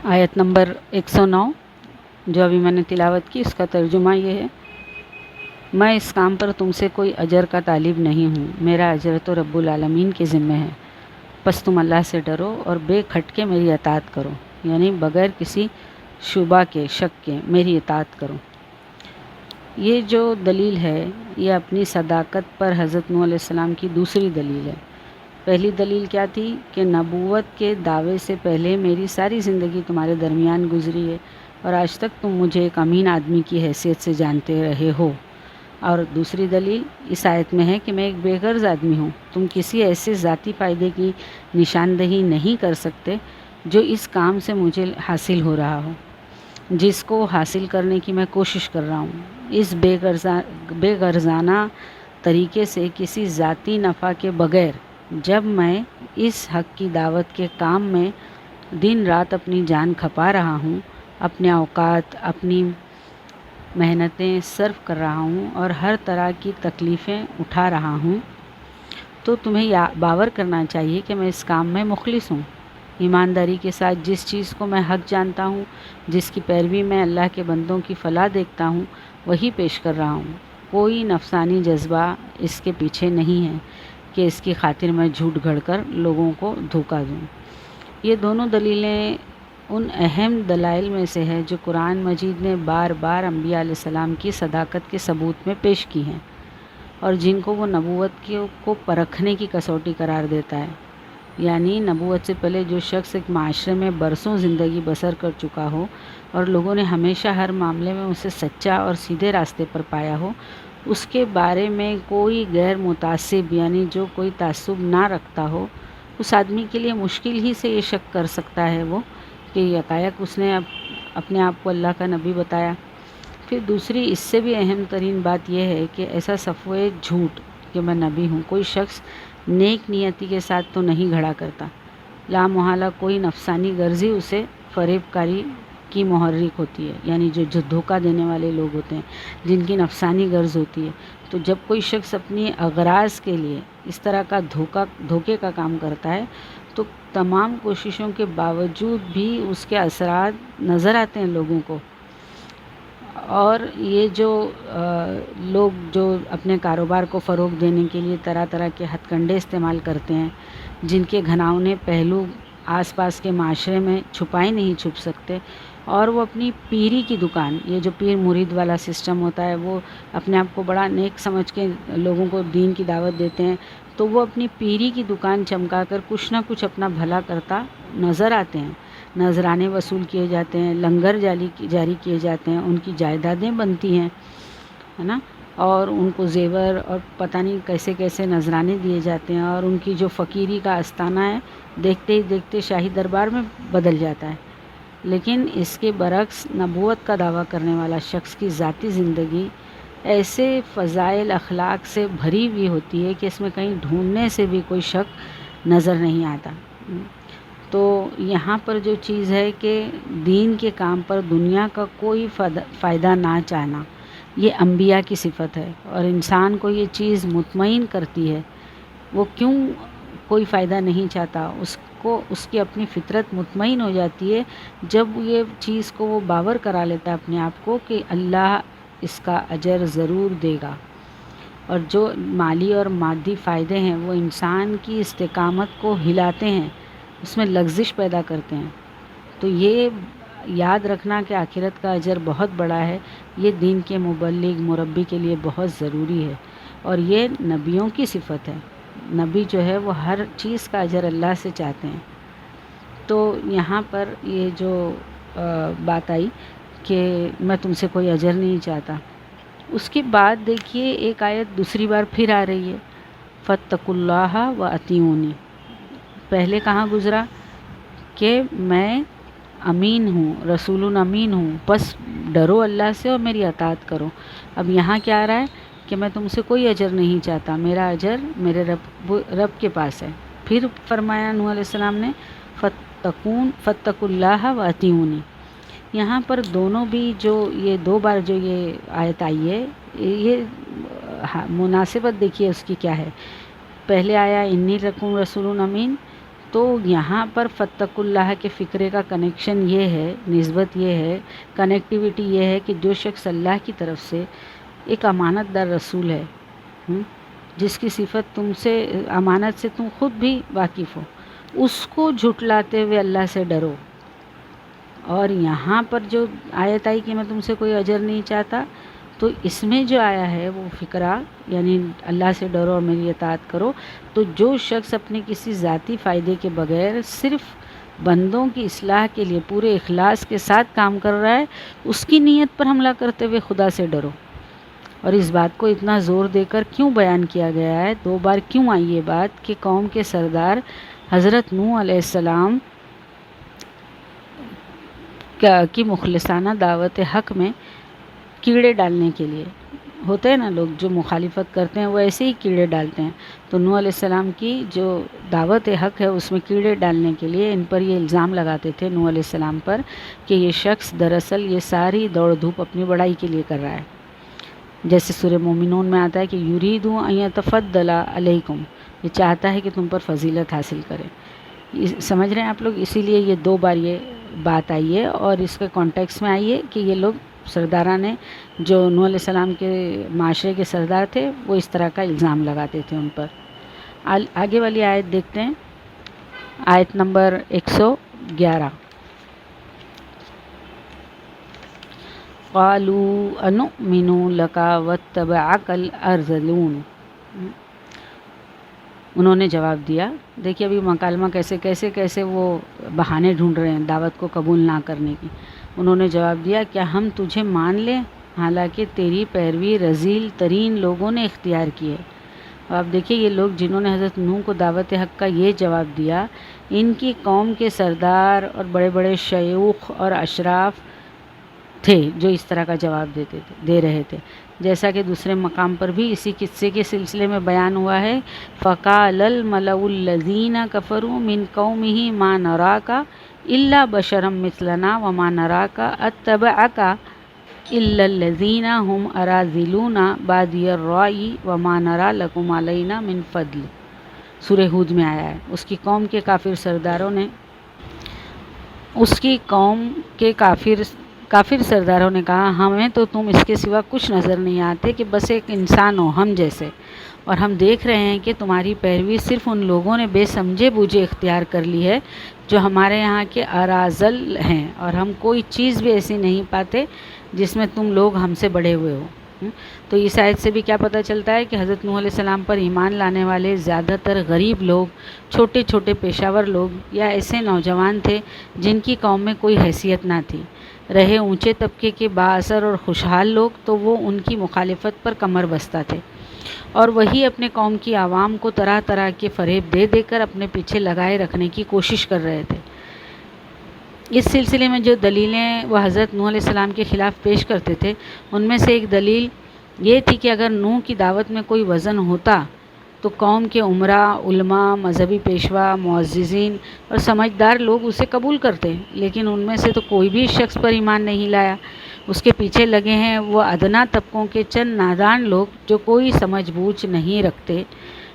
آیت نمبر 109 جو ابھی میں نے تلاوت کی، اس کا ترجمہ یہ ہے، میں اس کام پر تم سے کوئی اجر کا طالب نہیں ہوں، میرا اجر تو رب العالمین کے ذمہ ہے. پس تم اللہ سے ڈرو اور بے کھٹکے میری اطاعت کرو، یعنی بغیر کسی شبہ کے شک کے میری اطاعت کرو. یہ جو دلیل ہے یہ اپنی صداقت پر حضرت نوح علیہ السلام کی دوسری دلیل ہے. پہلی دلیل کیا تھی کہ نبوت کے دعوے سے پہلے میری ساری زندگی تمہارے درمیان گزری ہے اور آج تک تم مجھے ایک امین آدمی کی حیثیت سے جانتے رہے ہو. اور دوسری دلیل اس آیت میں ہے کہ میں ایک بے غرض آدمی ہوں، تم کسی ایسے ذاتی فائدے کی نشاندہی نہیں کر سکتے جو اس کام سے مجھے حاصل ہو رہا ہو، جس کو حاصل کرنے کی میں کوشش کر رہا ہوں. اس بے غرضانہ طریقے سے کسی ذاتی نفع کے بغیر جب میں اس حق کی دعوت کے کام میں دن رات اپنی جان کھپا رہا ہوں، اپنے اوقات اپنی محنتیں صرف کر رہا ہوں اور ہر طرح کی تکلیفیں اٹھا رہا ہوں، تو تمہیں باور کرنا چاہیے کہ میں اس کام میں مخلص ہوں. ایمانداری کے ساتھ جس چیز کو میں حق جانتا ہوں، جس کی پیروی میں اللہ کے بندوں کی فلاح دیکھتا ہوں، وہی پیش کر رہا ہوں۔ کوئی نفسانی جذبہ اس کے پیچھے نہیں ہے کہ اس کی خاطر میں جھوٹ گھڑ کر لوگوں کو دھوکہ دوں۔ یہ دونوں دلیلیں ان اہم دلائل میں سے ہے جو قرآن مجید نے بار بار انبیاء علیہ السلام کی صداقت کے ثبوت میں پیش کی ہیں، اور جن کو وہ نبوت کو پرکھنے کی کسوٹی قرار دیتا ہے۔ یعنی نبوت سے پہلے جو شخص ایک معاشرے میں برسوں زندگی بسر کر چکا ہو اور لوگوں نے ہمیشہ ہر معاملے میں اسے سچا اور سیدھے راستے پر پایا ہو، اس کے بارے میں کوئی غیر متعصب یعنی جو کوئی تعصب نہ رکھتا ہو، اس آدمی کے لیے مشکل ہی سے یہ شک کر سکتا ہے وہ کہ یکایک اس نے اپنے آپ کو اللہ کا نبی بتایا۔ پھر دوسری اس سے بھی اہم ترین بات یہ ہے کہ ایسا صفوے جھوٹ کہ میں نبی ہوں کوئی شخص نیک نیتی کے ساتھ تو نہیں گھڑا کرتا۔ لا محالہ کوئی نفسانی غرضی اسے فریب کاری کی محرک ہوتی ہے، یعنی جو دھوکہ دینے والے لوگ ہوتے ہیں جن کی نفسانی غرض ہوتی ہے۔ تو جب کوئی شخص اپنی اغراض کے لیے اس طرح کا دھوکے کا کام کرتا ہے تو تمام کوششوں کے باوجود بھی اس کے اثرات نظر آتے ہیں لوگوں کو۔ اور یہ جو لوگ جو اپنے کاروبار کو فروغ دینے کے لیے طرح طرح کے ہتھ کنڈے استعمال کرتے ہیں، جن کے گھناؤنے پہلو آس پاس کے معاشرے میں چھپائے نہیں چھپ سکتے، اور وہ اپنی پیری کی دکان، یہ جو پیر مرید والا سسٹم ہوتا ہے، وہ اپنے آپ کو بڑا نیک سمجھ کے لوگوں کو دین کی دعوت دیتے ہیں، تو وہ اپنی پیری کی دکان چمکا کر کچھ نہ کچھ اپنا بھلا کرتا نظر آتے ہیں۔ نذرانے وصول کیے جاتے ہیں، لنگر جاری کیے جاتے ہیں، ان کی جائیدادیں بنتی ہیں، ہے نا، اور ان کو زیور اور پتہ نہیں کیسے کیسے نذرانے دیے جاتے ہیں، اور ان کی جو فقیری کا آستانہ ہے دیکھتے ہی دیکھتے شاہی دربار میں بدل جاتا ہے۔ لیکن اس کے برعکس نبوت کا دعویٰ کرنے والا شخص کی ذاتی زندگی ایسے فضائل اخلاق سے بھری ہوئی ہوتی ہے کہ اس میں کہیں ڈھونڈنے سے بھی کوئی شک نظر نہیں آتا۔ تو یہاں پر جو چیز ہے کہ دین کے کام پر دنیا کا کوئی فائدہ نہ چاہنا، یہ انبیاء کی صفت ہے، اور انسان کو یہ چیز مطمئن کرتی ہے۔ وہ کیوں کوئی فائدہ نہیں چاہتا؟ اس کی اپنی فطرت مطمئن ہو جاتی ہے جب یہ چیز کو وہ باور کرا لیتا ہے اپنے آپ کو کہ اللہ اس کا اجر ضرور دے گا، اور جو مالی اور مادی فائدے ہیں وہ انسان کی استقامت کو ہلاتے ہیں، اس میں لغزش پیدا کرتے ہیں۔ تو یہ یاد رکھنا کہ آخرت کا اجر بہت بڑا ہے، یہ دین کے مبلغ مربی کے لیے بہت ضروری ہے، اور یہ نبیوں کی صفت ہے۔ نبی جو ہے وہ ہر چیز کا اجر اللہ سے چاہتے ہیں۔ تو یہاں پر یہ جو بات آئی کہ میں تم سے کوئی اجر نہیں چاہتا، اس کے بعد دیکھیے ایک آیت دوسری بار پھر آ رہی ہے، فاتقوا اللہ واطیعونی۔ پہلے کہاں گزرا کہ میں امین ہوں، رسول امین ہوں، بس ڈرو اللہ سے اور میری اطاعت کرو۔ اب یہاں کیا آ رہا ہے کہ میں تم سے کوئی اجر نہیں چاہتا، میرا اجر میرے رب کے پاس ہے۔ پھر فرمایا نوح علیہ السلام نے فاتقوا اللہ واطیعونی۔ یہاں پر دونوں بھی جو یہ دو بار جو یہ آیت آئی ہے، یہ مناسبت دیکھیے اس کی کیا ہے۔ پہلے آیا انی لکم رسول امین، تو یہاں پر فاتقوا اللہ کے فکرے کا کنیکشن یہ ہے، نسبت یہ ہے، کنیکٹیویٹی یہ ہے کہ جو شخص اللہ کی طرف سے ایک امانت دار رسول ہے، جس کی صفت تم سے امانت سے تم خود بھی واقف ہو، اس کو جھٹلاتے ہوئے اللہ سے ڈرو۔ اور یہاں پر جو آیت آئی کہ میں تم سے کوئی اجر نہیں چاہتا، تو اس میں جو آیا ہے وہ فکرہ، یعنی اللہ سے ڈرو اور میری اطاعت کرو، تو جو شخص اپنے کسی ذاتی فائدے کے بغیر صرف بندوں کی اصلاح کے لیے پورے اخلاص کے ساتھ کام کر رہا ہے، اس کی نیت پر حملہ کرتے ہوئے خدا سے ڈرو۔ اور اس بات کو اتنا زور دے کر کیوں بیان کیا گیا ہے، دو بار کیوں آئی یہ بات کہ قوم کے سردار حضرت نوح علیہ السلام کی مخلصانہ دعوت حق میں کیڑے ڈالنے کے لیے ہوتے ہیں نا، لوگ جو مخالفت کرتے ہیں وہ ایسے ہی کیڑے ڈالتے ہیں۔ تو نوح علیہ السلام کی جو دعوت حق ہے اس میں کیڑے ڈالنے کے لیے ان پر یہ الزام لگاتے تھے نوح علیہ السلام پر کہ یہ شخص دراصل یہ ساری دوڑ دھوپ اپنی بڑائی کے لیے کر رہا ہے۔ جیسے سورہ مومنون میں آتا ہے کہ یرید ان یتفضل علیکم، یہ چاہتا ہے کہ تم پر فضیلت حاصل کرے۔ سمجھ رہے ہیں آپ لوگ؟ اسی لیے یہ 2 بار یہ بات آئی ہے، اور اس کے کانٹیکس میں آئی ہے کہ یہ لوگ سرداران نے جو نوح علیہ السلام کے معاشرے کے سردار تھے وہ اس طرح کا الزام لگاتے تھے ان پر۔ آگے والی آیت دیکھتے ہیں، آیت نمبر 111۔ قالوا انؤمن لك واتبعك الارذلون، انہوں نے جواب دیا، دیکھیے ابھی مکالمہ کیسے وہ بہانے ڈھونڈ رہے ہیں دعوت کو قبول نہ کرنے کی۔ انہوں نے جواب دیا، کیا ہم تجھے مان لیں حالانکہ تیری پیروی رذیل ترین لوگوں نے اختیار کی ہے۔ اور آپ دیکھیے یہ لوگ جنہوں نے حضرت نوح کو دعوت حق کا یہ جواب دیا، ان کی قوم کے سردار اور بڑے بڑے شیوخ اور اشراف تھے جو اس طرح کا جواب دے رہے تھے، جیسا کہ دوسرے مقام پر بھی اسی قصے کے سلسلے میں بیان ہوا ہے، فَقَالَ الْمَلَأُ الَّذِينَ كَفَرُوا مِنْ قَوْمِهِ مَا نَرَاكَ إِلَّا بَشَرًا مِثْلَنَا وَمَا نَرَاكَ أَتَّبَعَكَ إِلَّا الَّذِينَ هُمْ أَرَاذِلُونَا بَادِيَ الرَّأْيِ وَمَا نَرَىٰ لَكُمْ عَلَيْنَا مِنْ فَضْلٍ، سورہ ہود میں آیا ہے۔ اس کی قوم کے کافر سرداروں نے کہا، ہمیں تو تم اس کے سوا کچھ نظر نہیں آتے کہ بس ایک انسان ہو ہم جیسے، اور ہم دیکھ رہے ہیں کہ تمہاری پیروی صرف ان لوگوں نے بے سمجھے بوجھے اختیار کر لی ہے جو ہمارے یہاں کے اراذل ہیں، اور ہم کوئی چیز بھی ایسی نہیں پاتے جس میں تم لوگ ہم سے بڑے ہوئے ہو۔ تو اس آیت سے بھی کیا پتہ چلتا ہے کہ حضرت نوح علیہ السلام پر ایمان لانے والے زیادہ تر غریب لوگ، چھوٹے چھوٹے پیشہ ور لوگ یا ایسے نوجوان تھے جن کی قوم میں کوئی حیثیت نہ تھی۔ رہے اونچے طبقے کے بااثر اور خوشحال لوگ تو وہ ان کی مخالفت پر کمر بستہ تھے، اور وہی اپنے قوم کی عوام کو طرح طرح کے فریب دے کر اپنے پیچھے لگائے رکھنے کی کوشش کر رہے تھے۔ اس سلسلے میں جو دلیلیں وہ حضرت نوح علیہ السلام کے خلاف پیش کرتے تھے، ان میں سے ایک دلیل یہ تھی کہ اگر نوح کی دعوت میں کوئی وزن ہوتا تو قوم کے عمراء، علماء، مذہبی پیشوا، معززین اور سمجھدار لوگ اسے قبول کرتے، لیکن ان میں سے تو کوئی بھی شخص پر ایمان نہیں لایا۔ اس کے پیچھے لگے ہیں وہ ادنا طبقوں کے چند نادان لوگ جو کوئی سمجھ بوجھ نہیں رکھتے۔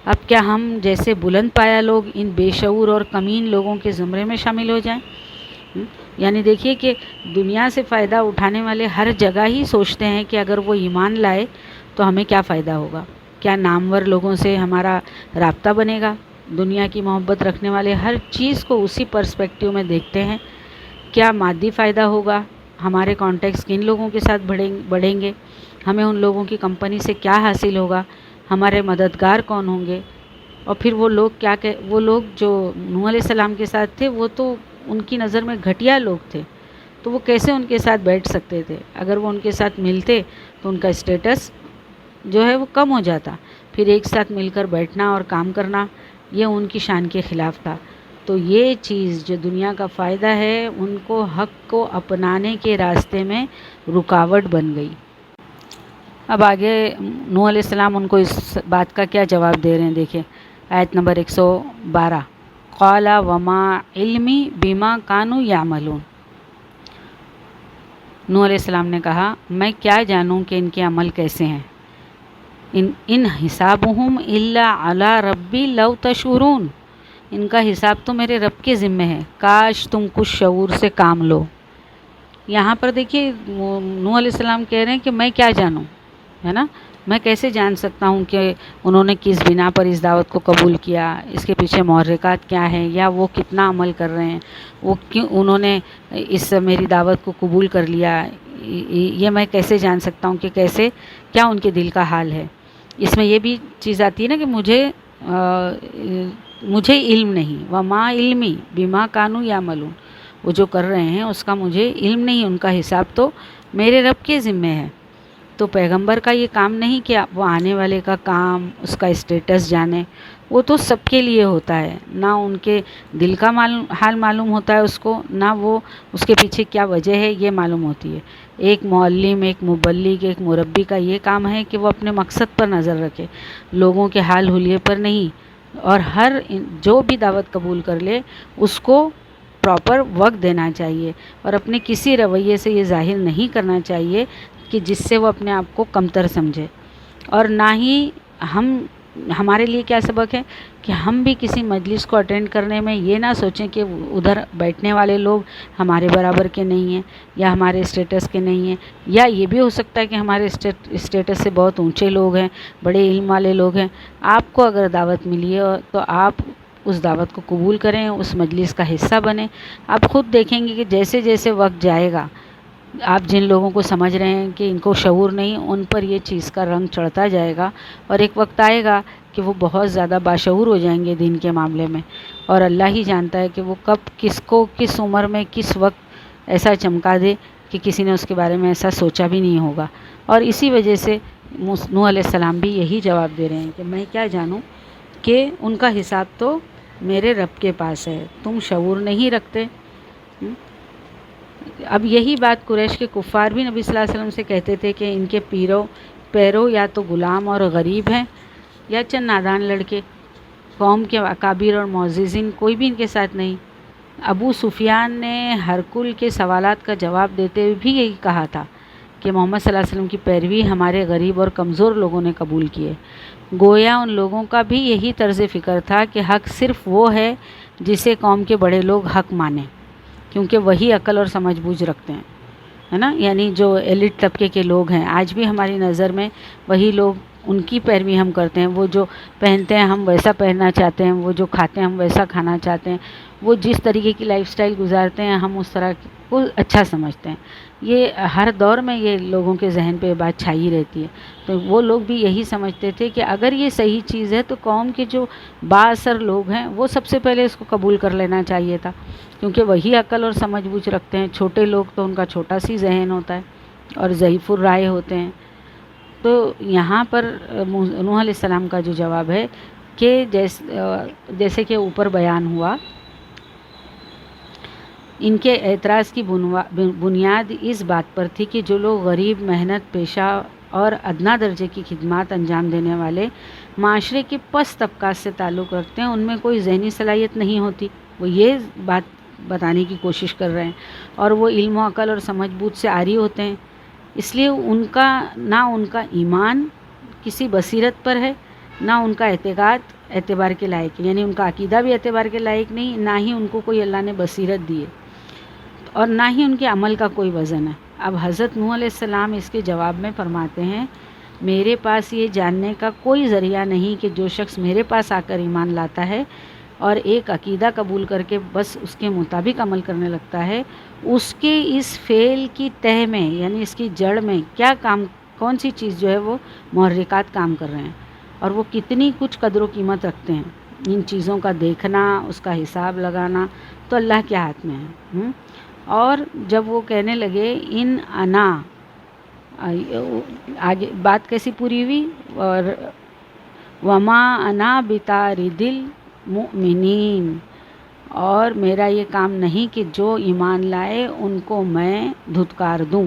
اب کیا ہم جیسے بلند پایا لوگ ان بے شعور اور کمین لوگوں کے زمرے میں شامل ہو جائیں؟ یعنی دیکھیے کہ دنیا سے فائدہ اٹھانے والے ہر جگہ ہی سوچتے ہیں کہ اگر وہ ایمان لائے تو ہمیں کیا فائدہ ہوگا، کیا نامور لوگوں سے ہمارا رابطہ بنے گا۔ دنیا کی محبت رکھنے والے ہر چیز کو اسی پرسپیکٹیو میں دیکھتے ہیں، کیا مادی فائدہ ہوگا، ہمارے کانٹیکٹس کن لوگوں کے ساتھ بڑھیں گے، ہمیں ان لوگوں کی کمپنی سے کیا حاصل ہوگا، ہمارے مددگار کون ہوں گے۔ اور پھر وہ لوگ جو نوح علیہ السلام کے ساتھ تھے وہ تو ان کی نظر میں گھٹیا لوگ تھے، تو وہ کیسے ان کے ساتھ بیٹھ سکتے تھے؟ اگر وہ ان کے ساتھ ملتے تو ان کا اسٹیٹس جو ہے وہ کم ہو جاتا، پھر ایک ساتھ مل کر بیٹھنا اور کام کرنا یہ ان کی شان کے خلاف تھا۔ تو یہ چیز جو دنیا کا فائدہ ہے ان کو حق کو اپنانے کے راستے میں رکاوٹ بن گئی۔ اب آگے نوح علیہ السلام ان کو اس بات کا کیا جواب دے رہے ہیں، دیکھیں آیت نمبر 112، قال وما علمی بما کانوا یعملون۔ نوح علیہ السلام نے کہا، میں کیا جانوں کہ ان کے عمل کیسے ہیں، ان حسابہم الا علی ربی لو تشعرون، ان کا حساب تو میرے رب کے ذمے ہے، کاش تم کچھ شعور سے کام لو۔ یہاں پر دیکھیے نوح علیہ السلام کہہ رہے ہیں کہ میں کیا جانوں، ہے نا، میں کیسے جان سکتا ہوں کہ انہوں نے کس بنا پر اس دعوت کو قبول کیا، اس کے پیچھے محرکات کیا ہیں، یا وہ کتنا عمل کر رہے ہیں، وہ کیوں انہوں نے اس میری دعوت کو قبول کر لیا، یہ میں کیسے جان سکتا ہوں کہ کیا ان کے دل کا حال ہے۔ اس میں یہ بھی چیز آتی ہے نا کہ مجھے علم نہیں، وما علمی بما کانوا یعملون، وہ جو کر رہے ہیں اس کا مجھے علم نہیں، ان کا حساب تو میرے رب کے ذمے ہے۔ تو پیغمبر کا یہ کام نہیں کہ وہ آنے والے کا کام، اس کا اسٹیٹس جانے، وہ تو سب کے لیے ہوتا ہے، نہ ان کے دل کا حال معلوم ہوتا ہے اس کو، نہ وہ اس کے پیچھے کیا وجہ ہے یہ معلوم ہوتی ہے۔ ایک معلم، ایک مبلغ، ایک مربی کا یہ کام ہے کہ وہ اپنے مقصد پر نظر رکھے، لوگوں کے حال حلیے پر نہیں، اور جو بھی دعوت قبول کر لے اس کو پراپر وقت دینا چاہیے، اور اپنے کسی رویے سے یہ ظاہر نہیں کرنا چاہیے کہ جس سے وہ اپنے آپ کو کمتر سمجھے، اور نہ ہی ہم ہمارے لیے کیا سبق ہے کہ ہم بھی کسی مجلس کو اٹینڈ کرنے میں یہ نہ سوچیں کہ ادھر بیٹھنے والے لوگ ہمارے برابر کے نہیں ہیں یا ہمارے اسٹیٹس کے نہیں ہیں، یا یہ بھی ہو سکتا ہے کہ ہمارے اسٹیٹس سے بہت اونچے لوگ ہیں، بڑے علم والے لوگ ہیں۔ آپ کو اگر دعوت ملی ہے تو آپ اس دعوت کو قبول کریں، اس مجلس کا حصہ بنیں۔ آپ خود دیکھیں گے کہ جیسے جیسے وقت جائے گا، آپ جن لوگوں کو سمجھ رہے ہیں کہ ان کو شعور نہیں، ان پر یہ چیز کا رنگ چڑھتا جائے گا، اور ایک وقت آئے گا کہ وہ بہت زیادہ باشعور ہو جائیں گے دین کے معاملے میں، اور اللہ ہی جانتا ہے کہ وہ کب کس کو کس عمر میں کس وقت ایسا چمکا دے کہ کسی نے اس کے بارے میں ایسا سوچا بھی نہیں ہوگا۔ اور اسی وجہ سے نوح علیہ السلام بھی یہی جواب دے رہے ہیں کہ میں کیا جانوں کہ ان کا حساب تو میرے رب کے پاس ہے، تم شعور نہیں رکھتے۔ اب یہی بات قریش کے کفار بھی نبی صلی اللہ علیہ وسلم سے کہتے تھے کہ ان کے پیرو یا تو غلام اور غریب ہیں یا چند نادان لڑکے، قوم کے اکابر اور معززین کوئی بھی ان کے ساتھ نہیں۔ ابو سفیان نے ہرکل کے سوالات کا جواب دیتے ہوئے بھی یہی کہا تھا کہ محمد صلی اللہ علیہ وسلم کی پیروی ہمارے غریب اور کمزور لوگوں نے قبول کی ہے۔ گویا ان لوگوں کا بھی یہی طرز فکر تھا کہ حق صرف وہ ہے جسے قوم کے بڑے لوگ حق مانیں، کیونکہ وہی عقل اور سمجھ بوجھ رکھتے ہیں، ہے نا، یعنی جو ایلیٹ طبقے کے لوگ ہیں آج بھی ہماری نظر میں وہی لوگ، ان کی پیروی ہم کرتے ہیں۔ وہ جو پہنتے ہیں ہم ویسا پہننا چاہتے ہیں، وہ جو کھاتے ہیں ہم ویسا کھانا چاہتے ہیں، وہ جس طریقے کی لائف سٹائل گزارتے ہیں ہم اس طرح کو اچھا سمجھتے ہیں۔ یہ ہر دور میں یہ لوگوں کے ذہن پہ بات چھائی رہتی ہے۔ تو وہ لوگ بھی یہی سمجھتے تھے کہ اگر یہ صحیح چیز ہے تو قوم کے جو با اثر لوگ ہیں وہ سب سے پہلے اس کو قبول کر لینا چاہیے تھا، کیونکہ وہی عقل اور سمجھ بوجھ رکھتے ہیں۔ چھوٹے لوگ تو ان کا چھوٹا سی ذہن ہوتا ہے اور ضعیف الرائے ہوتے ہیں۔ تو یہاں پر نوح علیہ السلام کا جو جواب ہے کہ جیسے کہ اوپر بیان ہوا، ان کے اعتراض کی بنیاد اس بات پر تھی کہ جو لوگ غریب، محنت پیشہ اور ادنا درجے کی خدمات انجام دینے والے معاشرے کے پس طبقات سے تعلق رکھتے ہیں، ان میں کوئی ذہنی صلاحیت نہیں ہوتی۔ وہ یہ بات بتانے کی کوشش کر رہے ہیں، اور وہ علم و عقل اور سمجھ بوجھ سے عاری ہوتے ہیں، اس لیے ان کا ایمان کسی بصیرت پر ہے، نہ ان کا اعتقاد اعتبار کے لائق ہے، یعنی ان کا عقیدہ بھی اعتبار کے لائق نہیں، نہ ہی ان کو کوئی اللہ نے بصیرت دی ہے، اور نہ ہی ان کے عمل کا کوئی وزن ہے۔ اب حضرت نوح علیہ السلام اس کے جواب میں فرماتے ہیں، میرے پاس یہ جاننے کا کوئی ذریعہ نہیں کہ جو شخص میرے پاس آ کر ایمان لاتا ہے اور ایک عقیدہ قبول کر کے بس اس کے مطابق عمل کرنے لگتا ہے، اس کے اس فعل کی تہ میں، یعنی اس کی جڑ میں کون سی چیز جو ہے وہ محرکات کام کر رہے ہیں، اور وہ کتنی کچھ قدر و قیمت رکھتے ہیں۔ ان چیزوں کا دیکھنا، اس کا حساب لگانا تو اللہ کے ہاتھ میں ہے۔ اور جب وہ کہنے لگے ان انا، آگے بات کیسی پوری ہوئی، اور وما انا بطارد المؤمنین، اور میرا یہ کام نہیں کہ جو ایمان لائے ان کو میں دھتکار دوں۔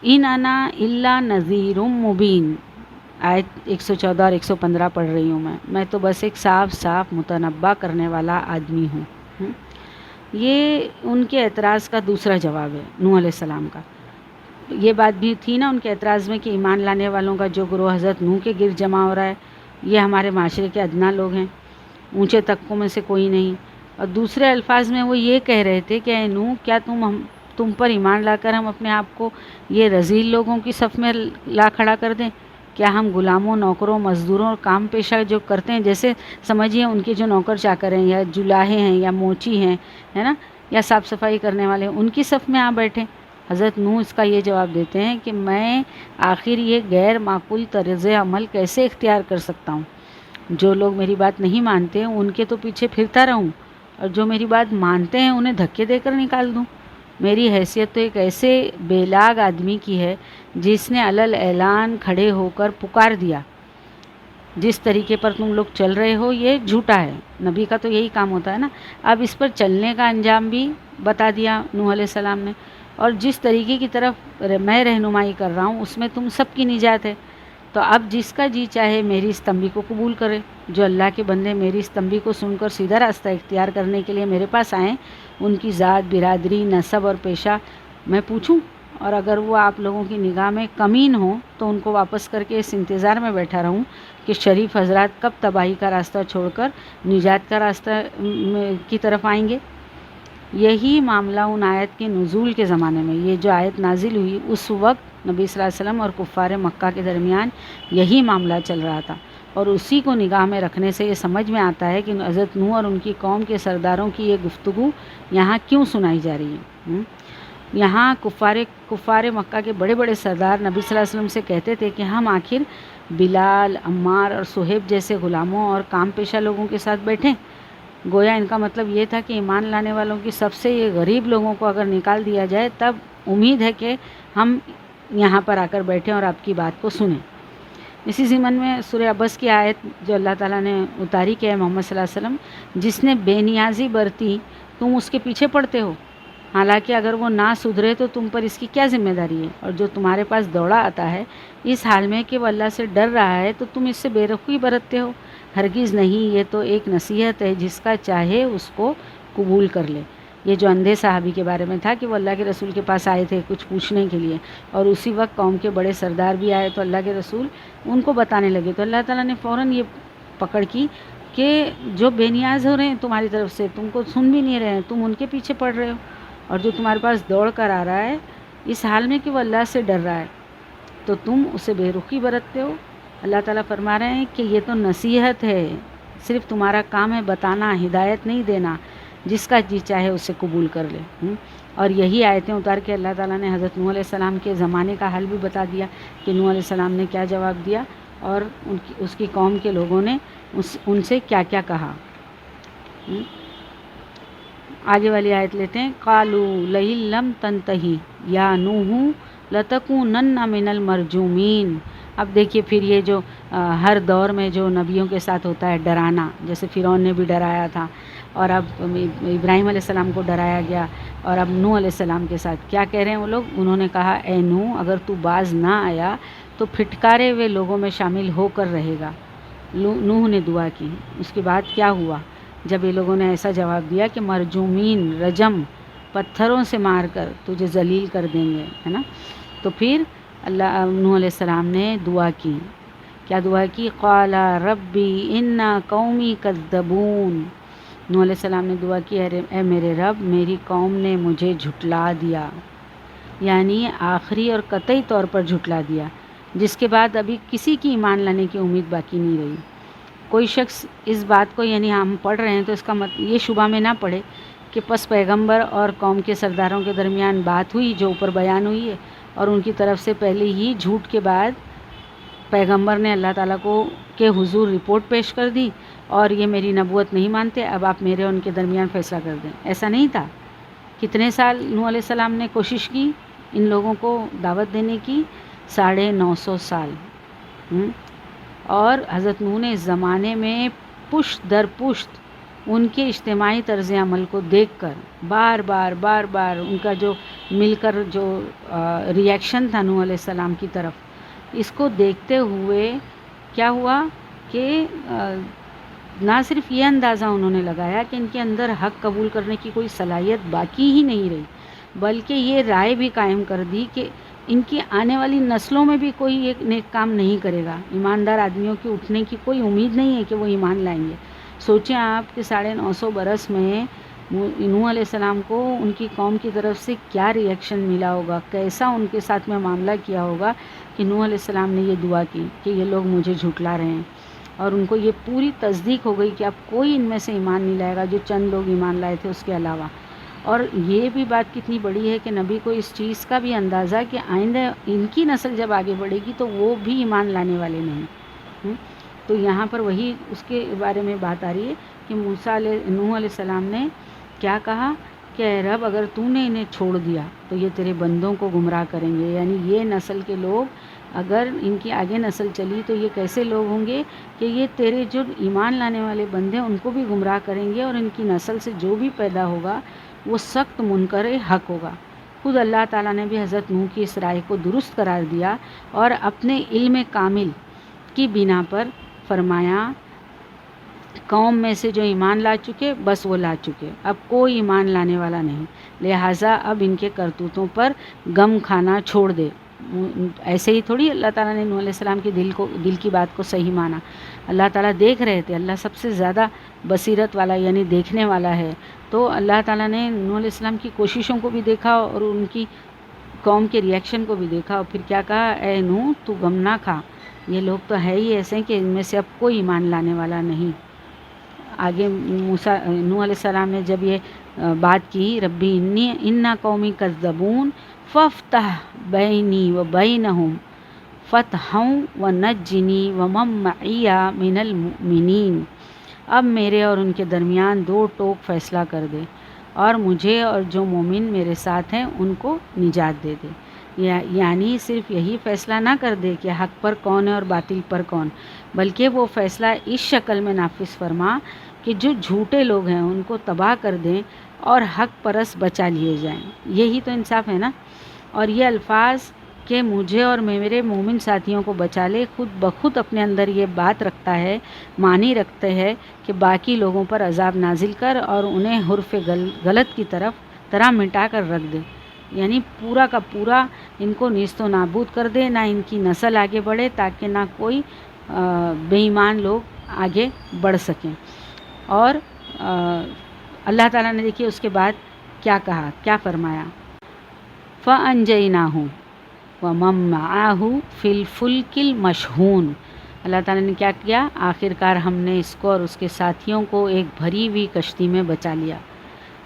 ان انا الا نذیر مبین، آیت 114 اور 115 پڑھ رہی ہوں میں تو بس ایک صاف صاف متنبہ کرنے والا آدمی ہوں۔ یہ ان کے اعتراض کا دوسرا جواب ہے نوح علیہ السلام کا۔ یہ بات بھی تھی نا ان کے اعتراض میں کہ ایمان لانے والوں کا جو گروہ حضرت نوح کے گرد جمع ہو رہا ہے یہ ہمارے معاشرے کے ادنا لوگ ہیں، اونچے طبقوں میں سے کوئی نہیں۔ اور دوسرے الفاظ میں وہ یہ کہہ رہے تھے کہ اے نوح، کیا تم پر ایمان لا کر ہم اپنے آپ کو یہ رذیل لوگوں کی صف میں لا کھڑا کر دیں؟ کیا ہم غلاموں، نوکروں، مزدوروں اور کام پیشہ جو کرتے ہیں، جیسے سمجھیے ان کے جو نوکر چاکر ہیں یا جلاہے ہیں یا موچی ہیں، ہے نا، یا صاف صفائی کرنے والے ہیں، ان کی صف میں آ بیٹھیں؟ حضرت نوح اس کا یہ جواب دیتے ہیں کہ میں آخر یہ غیر معقول طرز عمل کیسے اختیار کر سکتا ہوں؟ جو لوگ میری بات نہیں مانتے ان کے تو پیچھے پھرتا رہوں، اور جو میری بات مانتے ہیں انہیں دھکے دے کر نکال دوں؟ میری حیثیت تو ایک ایسے بے لاگ آدمی کی ہے جس نے علل اعلان کھڑے ہو کر پکار دیا، جس طریقے پر تم لوگ چل رہے ہو یہ جھوٹا ہے۔ نبی کا تو یہی کام ہوتا ہے نا۔ اب اس پر چلنے کا انجام بھی بتا دیا نوح علیہ السلام نے، اور جس طریقے کی طرف میں رہنمائی کر رہا ہوں اس میں تم سب کی نجات ہے۔ تو اب جس کا جی چاہے میری اس تنبیہ کو قبول کرے۔ جو اللہ کے بندے میری اس تنبیہ کو سن کر سیدھا راستہ اختیار کرنے کے لیے میرے پاس آئیں، ان کی ذات، برادری، نسب اور پیشہ میں پوچھوں، اور اگر وہ آپ لوگوں کی نگاہ میں کمین ہوں تو ان کو واپس کر کے اس انتظار میں بیٹھا رہوں کہ شریف حضرات کب تباہی کا راستہ چھوڑ کر نجات کا راستہ کی طرف آئیں گے۔ یہی معاملہ ان آیت کے نزول کے زمانے میں، یہ جو آیت نازل ہوئی اس وقت نبی صلی اللہ علیہ وسلم اور کفار مکہ کے درمیان یہی معاملہ چل رہا تھا، اور اسی کو نگاہ میں رکھنے سے یہ سمجھ میں آتا ہے کہ حضرت نوح اور ان کی قوم کے سرداروں کی یہ گفتگو یہاں کیوں سنائی جا رہی ہے۔ یہاں کفار مکہ کے بڑے بڑے سردار نبی صلی اللہ علیہ وسلم سے کہتے تھے کہ ہم آخر بلال، عمار اور صہیب جیسے غلاموں اور کام پیشہ لوگوں کے ساتھ بیٹھیں۔ گویا ان کا مطلب یہ تھا کہ ایمان لانے والوں کی سب سے یہ غریب لوگوں کو اگر نکال دیا جائے تب امید ہے کہ ہم یہاں پر آ کر بیٹھیں اور آپ کی بات کو سنیں۔ اسی ضمن میں سورہ عبس کی آیت جو اللہ تعالیٰ نے اتاری کہ ہے محمد صلی اللہ علیہ وسلم، جس نے بے نیازی برتی تم اس کے پیچھے پڑتے ہو، حالانکہ اگر وہ نہ سدھرے تو تم پر اس کی کیا ذمہ داری ہے، اور جو تمہارے پاس دوڑا آتا ہے اس حال میں کہ وہ اللہ سے ڈر رہا ہے تو تم اس سے بے رخی برتتے ہو۔ ہرگز نہیں، یہ تو ایک نصیحت ہے، جس کا چاہے اس کو قبول کر لے۔ یہ جو اندھے صحابی کے بارے میں تھا کہ وہ اللہ کے رسول کے پاس آئے تھے کچھ پوچھنے کے لیے، اور اسی وقت قوم کے بڑے سردار بھی آئے تو اللہ کے رسول ان کو بتانے لگے، تو اللہ تعالیٰ نے فوراً یہ پکڑ کی کہ جو بے نیاز ہو رہے ہیں تمہاری طرف سے، تم کو سن بھی نہیں رہے ہیں، تم ان کے پیچھے پڑ رہے ہو، اور جو تمہارے پاس دوڑ کر آ رہا ہے اس حال میں کہ وہ اللہ سے ڈر رہا ہے تو تم اسے بے رخی برتتے ہو۔ اللہ تعالیٰ فرما رہے ہیں کہ یہ تو نصیحت ہے، صرف تمہارا کام ہے بتانا، ہدایت نہیں دینا، جس کا جی چاہے اسے قبول کر لے۔ اور یہی آیتیں اتار کے اللہ تعالیٰ نے حضرت نوح علیہ السلام کے زمانے کا حال بھی بتا دیا کہ نوح علیہ السلام نے کیا جواب دیا اور اس کی قوم کے لوگوں نے ان سے کیا کیا کہا۔ آگے والی آیت لیتے ہیں، قالوا لئن لم تنتہی یا نوح لتکونن من المرجومین۔ اب دیکھیے پھر یہ جو ہر دور میں جو نبیوں کے ساتھ ہوتا ہے ڈرانا، جیسے فرعون نے بھی ڈرایا تھا، اور اب ابراہیم علیہ السلام کو ڈرایا گیا، اور اب نوح علیہ السلام کے ساتھ کیا کہہ رہے ہیں وہ لوگ؟ انہوں نے کہا اے نوح اگر تو باز نہ آیا تو پھٹکارے ہوئے لوگوں میں شامل ہو کر رہے گا۔ نوح نے دعا کی، اس کے بعد کیا ہوا جب یہ لوگوں نے ایسا جواب دیا کہ مرجومین، رجم، پتھروں سے مار کر تجھے ذلیل کر دیں گے، ہے نا؟ تو پھر نوح علیہ السلام نے دعا کی، کیا دعا کی؟ قال ربی ان قومی کذبون۔ نوح علیہ السلام نے دعا کی، اے میرے رب میری قوم نے مجھے جھٹلا دیا، یعنی آخری اور قطعی طور پر جھٹلا دیا، جس کے بعد ابھی کسی کی ایمان لانے کی امید باقی نہیں رہی۔ کوئی شخص اس بات کو، یعنی ہم پڑھ رہے ہیں تو اس کا یہ شبہ میں نہ پڑے کہ پس پیغمبر اور قوم کے سرداروں کے درمیان بات ہوئی جو اوپر بیان ہوئی ہے، اور ان کی طرف سے پہلے ہی جھوٹ کے بعد پیغمبر نے اللہ تعالیٰ کے حضور رپورٹ پیش کر دی اور یہ میری نبوت نہیں مانتے، اب آپ میرے اور ان کے درمیان فیصلہ کر دیں۔ ایسا نہیں تھا۔ کتنے سال نوح علیہ السلام نے کوشش کی ان لوگوں کو دعوت دینے کی؟ 950 سال۔ اور حضرت نوح نے اس زمانے میں پشت در پشت ان کے اجتماعی طرز عمل کو دیکھ کر بار بار ان کا جو مل کر جو ریئیکشن تھا نوح علیہ السلام کی طرف، اس کو دیکھتے ہوئے کیا ہوا کہ نہ صرف یہ اندازہ انہوں نے لگایا کہ ان کے اندر حق قبول کرنے کی کوئی صلاحیت باقی ہی نہیں رہی، بلکہ یہ رائے بھی قائم کر دی کہ ان کی آنے والی نسلوں میں بھی کوئی ایک نیک کام نہیں کرے گا، ایماندار آدمیوں کے اٹھنے کی کوئی امید نہیں ہے کہ وہ ایمان لائیں گے۔ سوچیں آپ کہ 950 برس میں نوح علیہ السلام کو ان کی قوم کی طرف سے کیا ریئیکشن ملا ہوگا، کیسا ان کے ساتھ میں معاملہ کیا ہوگا کہ نوح علیہ السلام نے یہ دعا کی کہ یہ لوگ مجھے جھٹلا رہے ہیں، اور ان کو یہ پوری تصدیق ہو گئی کہ اب کوئی ان میں سے ایمان نہیں لائے گا، جو چند لوگ ایمان لائے تھے اس کے علاوہ۔ اور یہ بھی بات کتنی بڑی ہے کہ نبی کو اس چیز کا بھی اندازہ کہ آئندہ ان کی نسل جب آگے بڑھے گی تو وہ بھی ایمان لانے والے نہیں۔ تو یہاں پر وہی اس کے بارے میں بات آ رہی ہے کہ نوح علیہ السلام نے کیا کہا کہ اے رب اگر تو نے انہیں چھوڑ دیا تو یہ تیرے بندوں کو گمراہ کریں گے، یعنی یہ نسل کے لوگ اگر ان کی آگے نسل چلی تو یہ کیسے لوگ ہوں گے کہ یہ تیرے جو ایمان لانے والے بندے ان کو بھی گمراہ کریں گے، اور ان کی نسل سے جو بھی پیدا ہوگا وہ سخت منکر حق ہوگا۔ خود اللہ تعالیٰ نے بھی حضرت نوح کی اس رائے کو درست قرار دیا اور اپنے علم کامل کی بنا پر فرمایا قوم میں سے جو ایمان لا چکے بس وہ لا چکے، اب کوئی ایمان لانے والا نہیں، لہٰذا اب ان کے کرتوتوں پر غم کھانا چھوڑ دے، ایسے ہی تھوڑی اللہ تعالیٰ نے نوح علیہ السلام کے دل کی بات کو صحیح مانا. اللہ تعالیٰ دیکھ رہے تھے. اللہ سب سے زیادہ بصیرت والا یعنی دیکھنے والا ہے. تو اللہ تعالیٰ نے نوح علیہ السلام کی کوششوں کو بھی دیکھا اور ان کی قوم کے ریئیکشن کو بھی دیکھا, اور پھر کیا کہا, اے نوح تو غم نہ کھا, یہ لوگ تو ہے ہی ایسے کہ ان میں سے اب کوئی ایمان لانے والا نہیں. آگے نوح علیہ السلام نے جب یہ بات کی, ربی انا قومی کذبون فافتح بینی و بینہم فتحا ونجنی ومن معی من المؤمنین, اب میرے اور ان کے درمیان دو ٹوک فیصلہ کر دے اور مجھے اور جو مومن میرے ساتھ ہیں ان کو نجات دے دے. یعنی صرف یہی فیصلہ نہ کر دے کہ حق پر کون ہے اور باطل پر کون, بلکہ وہ فیصلہ اس شکل میں نافذ فرما کہ جو جھوٹے لوگ ہیں ان کو تباہ کر دیں اور حق پرست بچا لیے جائیں. یہی تو انصاف ہے نا. اور یہ الفاظ کہ مجھے اور میرے مومن ساتھیوں کو بچا لے خود بخود اپنے اندر یہ بات رکھتا ہے, معنی رکھتے ہیں کہ باقی لوگوں پر عذاب نازل کر اور انہیں حرف غلط کی طرح مٹا کر رکھ دے. یعنی پورا کا پورا ان کو نیست و نابود کر دے, نہ ان کی نسل آگے بڑھے تاکہ نہ کوئی بے ایمان لوگ آگے بڑھ سکیں. اور اللہ تعالیٰ نے دیکھیے اس کے بعد کیا کہا, کیا فرمایا, فَأَنْجَيْنَاهُ وَمَن مَّعَهُ فِي الْفُلْكِ الْمَشْحُونِ. اللہ تعالیٰ نے کیا کیا, آخر کار ہم نے اس کو اور اس کے ساتھیوں کو ایک بھری ہوئی کشتی میں بچا لیا.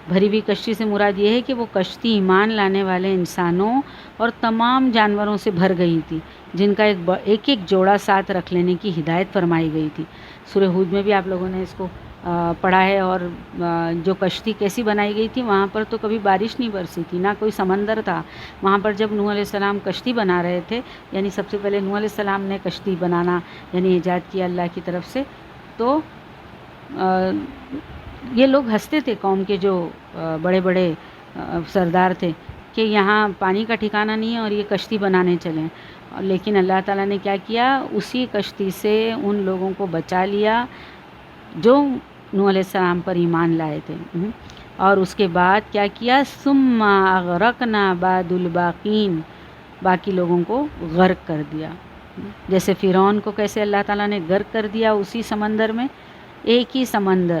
بھری ہوئی کشتی سے مراد یہ ہے کہ وہ کشتی ایمان لانے والے انسانوں اور تمام جانوروں سے بھر گئی تھی, جن کا ایک جوڑا ساتھ رکھ لینے کی ہدایت فرمائی گئی تھی. سورہ ہود میں بھی آپ لوگوں نے اس کو پڑھا ہے. اور جو کشتی کیسی بنائی گئی تھی, وہاں پر تو کبھی بارش نہیں برسی تھی, نہ کوئی سمندر تھا. وہاں پر جب نوح علیہ السلام کشتی بنا رہے تھے, یعنی سب سے پہلے نوح علیہ السلام نے کشتی بنانا یعنی ایجاد کیا اللہ کی طرف سے, تو یہ لوگ ہنستے تھے قوم کے جو بڑے بڑے سردار تھے کہ یہاں پانی کا ٹھکانہ نہیں ہے اور یہ کشتی بنانے چلیں. لیکن اللہ تعالیٰ نے کیا کیا, اسی کشتی سے ان لوگوں کو بچا لیا جو نوح علیہ السلام پر ایمان لائے تھے. اور اس کے بعد کیا کیا, ثم اغرقنا بعد الباقین, باقی لوگوں کو غرق کر دیا. جیسے فرعون کو کیسے اللہ تعالیٰ نے غرق کر دیا اسی سمندر میں, ایک ہی سمندر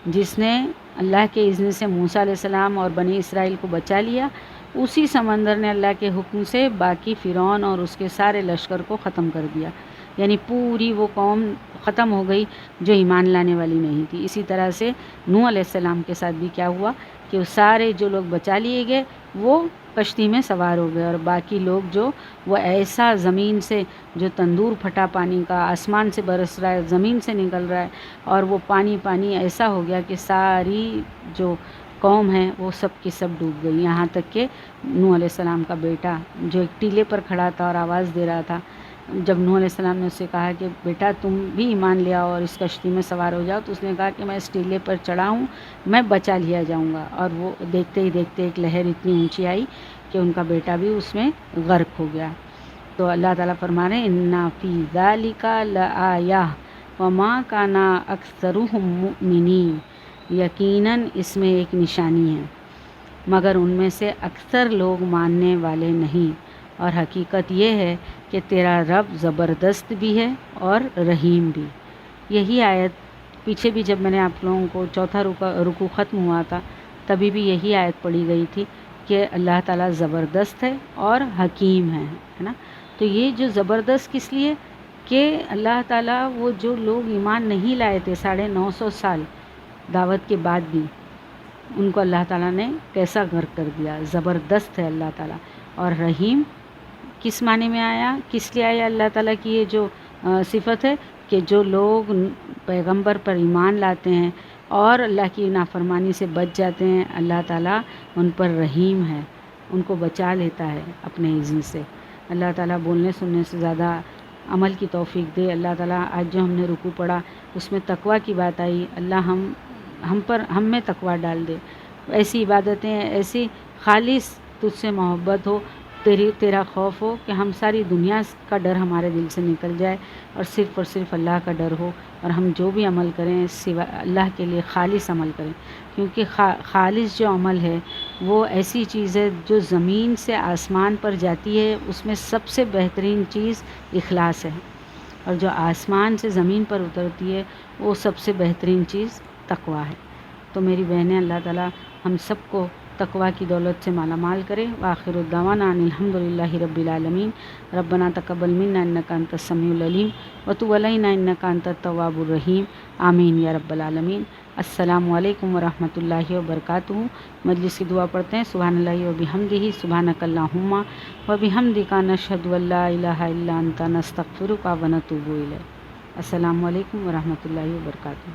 جس نے اللہ کے اذن سے موسیٰ علیہ السلام اور بنی اسرائیل کو بچا لیا, اسی سمندر نے اللہ کے حکم سے باقی فرعون اور اس کے سارے لشکر کو ختم کر دیا. یعنی پوری وہ قوم ختم ہو گئی جو ایمان لانے والی نہیں تھی. اسی طرح سے نوح علیہ السلام کے ساتھ بھی کیا ہوا کہ وہ سارے جو لوگ بچا لیے گئے وہ کشتی میں سوار ہو گئے, اور باقی لوگ جو وہ ایسا زمین سے جو تندور پھٹا پانی کا آسمان سے برس رہا ہے, زمین سے نکل رہا ہے, اور وہ پانی ایسا ہو گیا کہ ساری جو قوم ہے وہ سب کی سب ڈوب گئی. یہاں تک کہ نوح علیہ السلام کا بیٹا جو ایک ٹیلے پر کھڑا تھا اور آواز دے رہا تھا, جب نوح علیہ السلام نے اس سے کہا کہ بیٹا تم بھی ایمان لے آؤ اور اس کشتی میں سوار ہو جاؤ, تو اس نے کہا کہ میں اس ٹیلے پر چڑھا ہوں, میں بچا لیا جاؤں گا. اور وہ دیکھتے ہی دیکھتے ایک لہر اتنی اونچی آئی کہ ان کا بیٹا بھی اس میں غرق ہو گیا. تو اللہ تعالیٰ فرما رہے ہیں, اِنَّ فِي ذَلِكَ لَآیَةً وَمَا كَانَ أَكْثَرُهُم مُؤْمِنِينَ, یقیناً اس میں ایک نشانی ہے مگر ان میں سے اکثر لوگ ماننے والے نہیں. اور حقیقت یہ ہے کہ تیرا رب زبردست بھی ہے اور رحیم بھی. یہی آیت پیچھے بھی جب میں نے آپ لوگوں کو چوتھا رکوع ختم ہوا تھا تبھی بھی یہی آیت پڑھی گئی تھی کہ اللہ تعالیٰ زبردست ہے اور حکیم ہے نا. تو یہ جو زبردست کس لیے کہ اللہ تعالیٰ وہ جو لوگ ایمان نہیں لائے تھے 950 سال دعوت کے بعد بھی, ان کو اللہ تعالیٰ نے کیسا غرق کر دیا. زبردست ہے اللہ تعالیٰ. اور رحیم کس معنی میں آیا, کس لیے آیا اللہ تعالیٰ کی یہ جو صفت ہے کہ جو لوگ پیغمبر پر ایمان لاتے ہیں اور اللہ کی نافرمانی سے بچ جاتے ہیں, اللہ تعالیٰ ان پر رحیم ہے, ان کو بچا لیتا ہے اپنے اذن سے. اللہ تعالیٰ بولنے سننے سے زیادہ عمل کی توفیق دے. اللہ تعالیٰ آج جو ہم نے رکوع پڑھا اس میں تقویٰ کی بات آئی, اللہ ہم میں تقویٰ ڈال دے. ایسی عبادتیں ایسی خالص تجھ سے محبت ہو تیرا خوف ہو کہ ہم ساری دنیا کا ڈر ہمارے دل سے نکل جائے اور صرف اللہ کا ڈر ہو، اور ہم جو بھی عمل کریں سوا اللہ کے لیے خالص عمل کریں، کیونکہ خالص جو عمل ہے وہ ایسی چیز ہے جو زمین سے آسمان پر جاتی ہے، اس میں سب سے بہترین چیز اخلاص ہے، اور جو آسمان سے زمین پر اترتی ہے وہ سب سے بہترین چیز تقویٰ ہے۔ تو میری بہنیں، اللہ تعالیٰ ہم سب کو تقویٰ کی دولت سے مالا مال کرے۔ وآخر الدعوانا ان الحمد للہ رب العالمین۔ ربنا تقبل منا انک انت السمیع العلیم وتب علینا انک انت التواب الرحیم، آمین یا رب العالمین۔ السلام علیکم ورحمۃ اللہ وبرکاتہ۔ مجلس کی دعا پڑھتے ہیں۔ سبحان اللہ وبحمدہ، سبحانک اللہم وبحمدک، نشہد ان لا الہ الا انت، نستغفرک ونتوب الیک۔ السلام علیکم ورحمۃ اللہ وبرکاتہ۔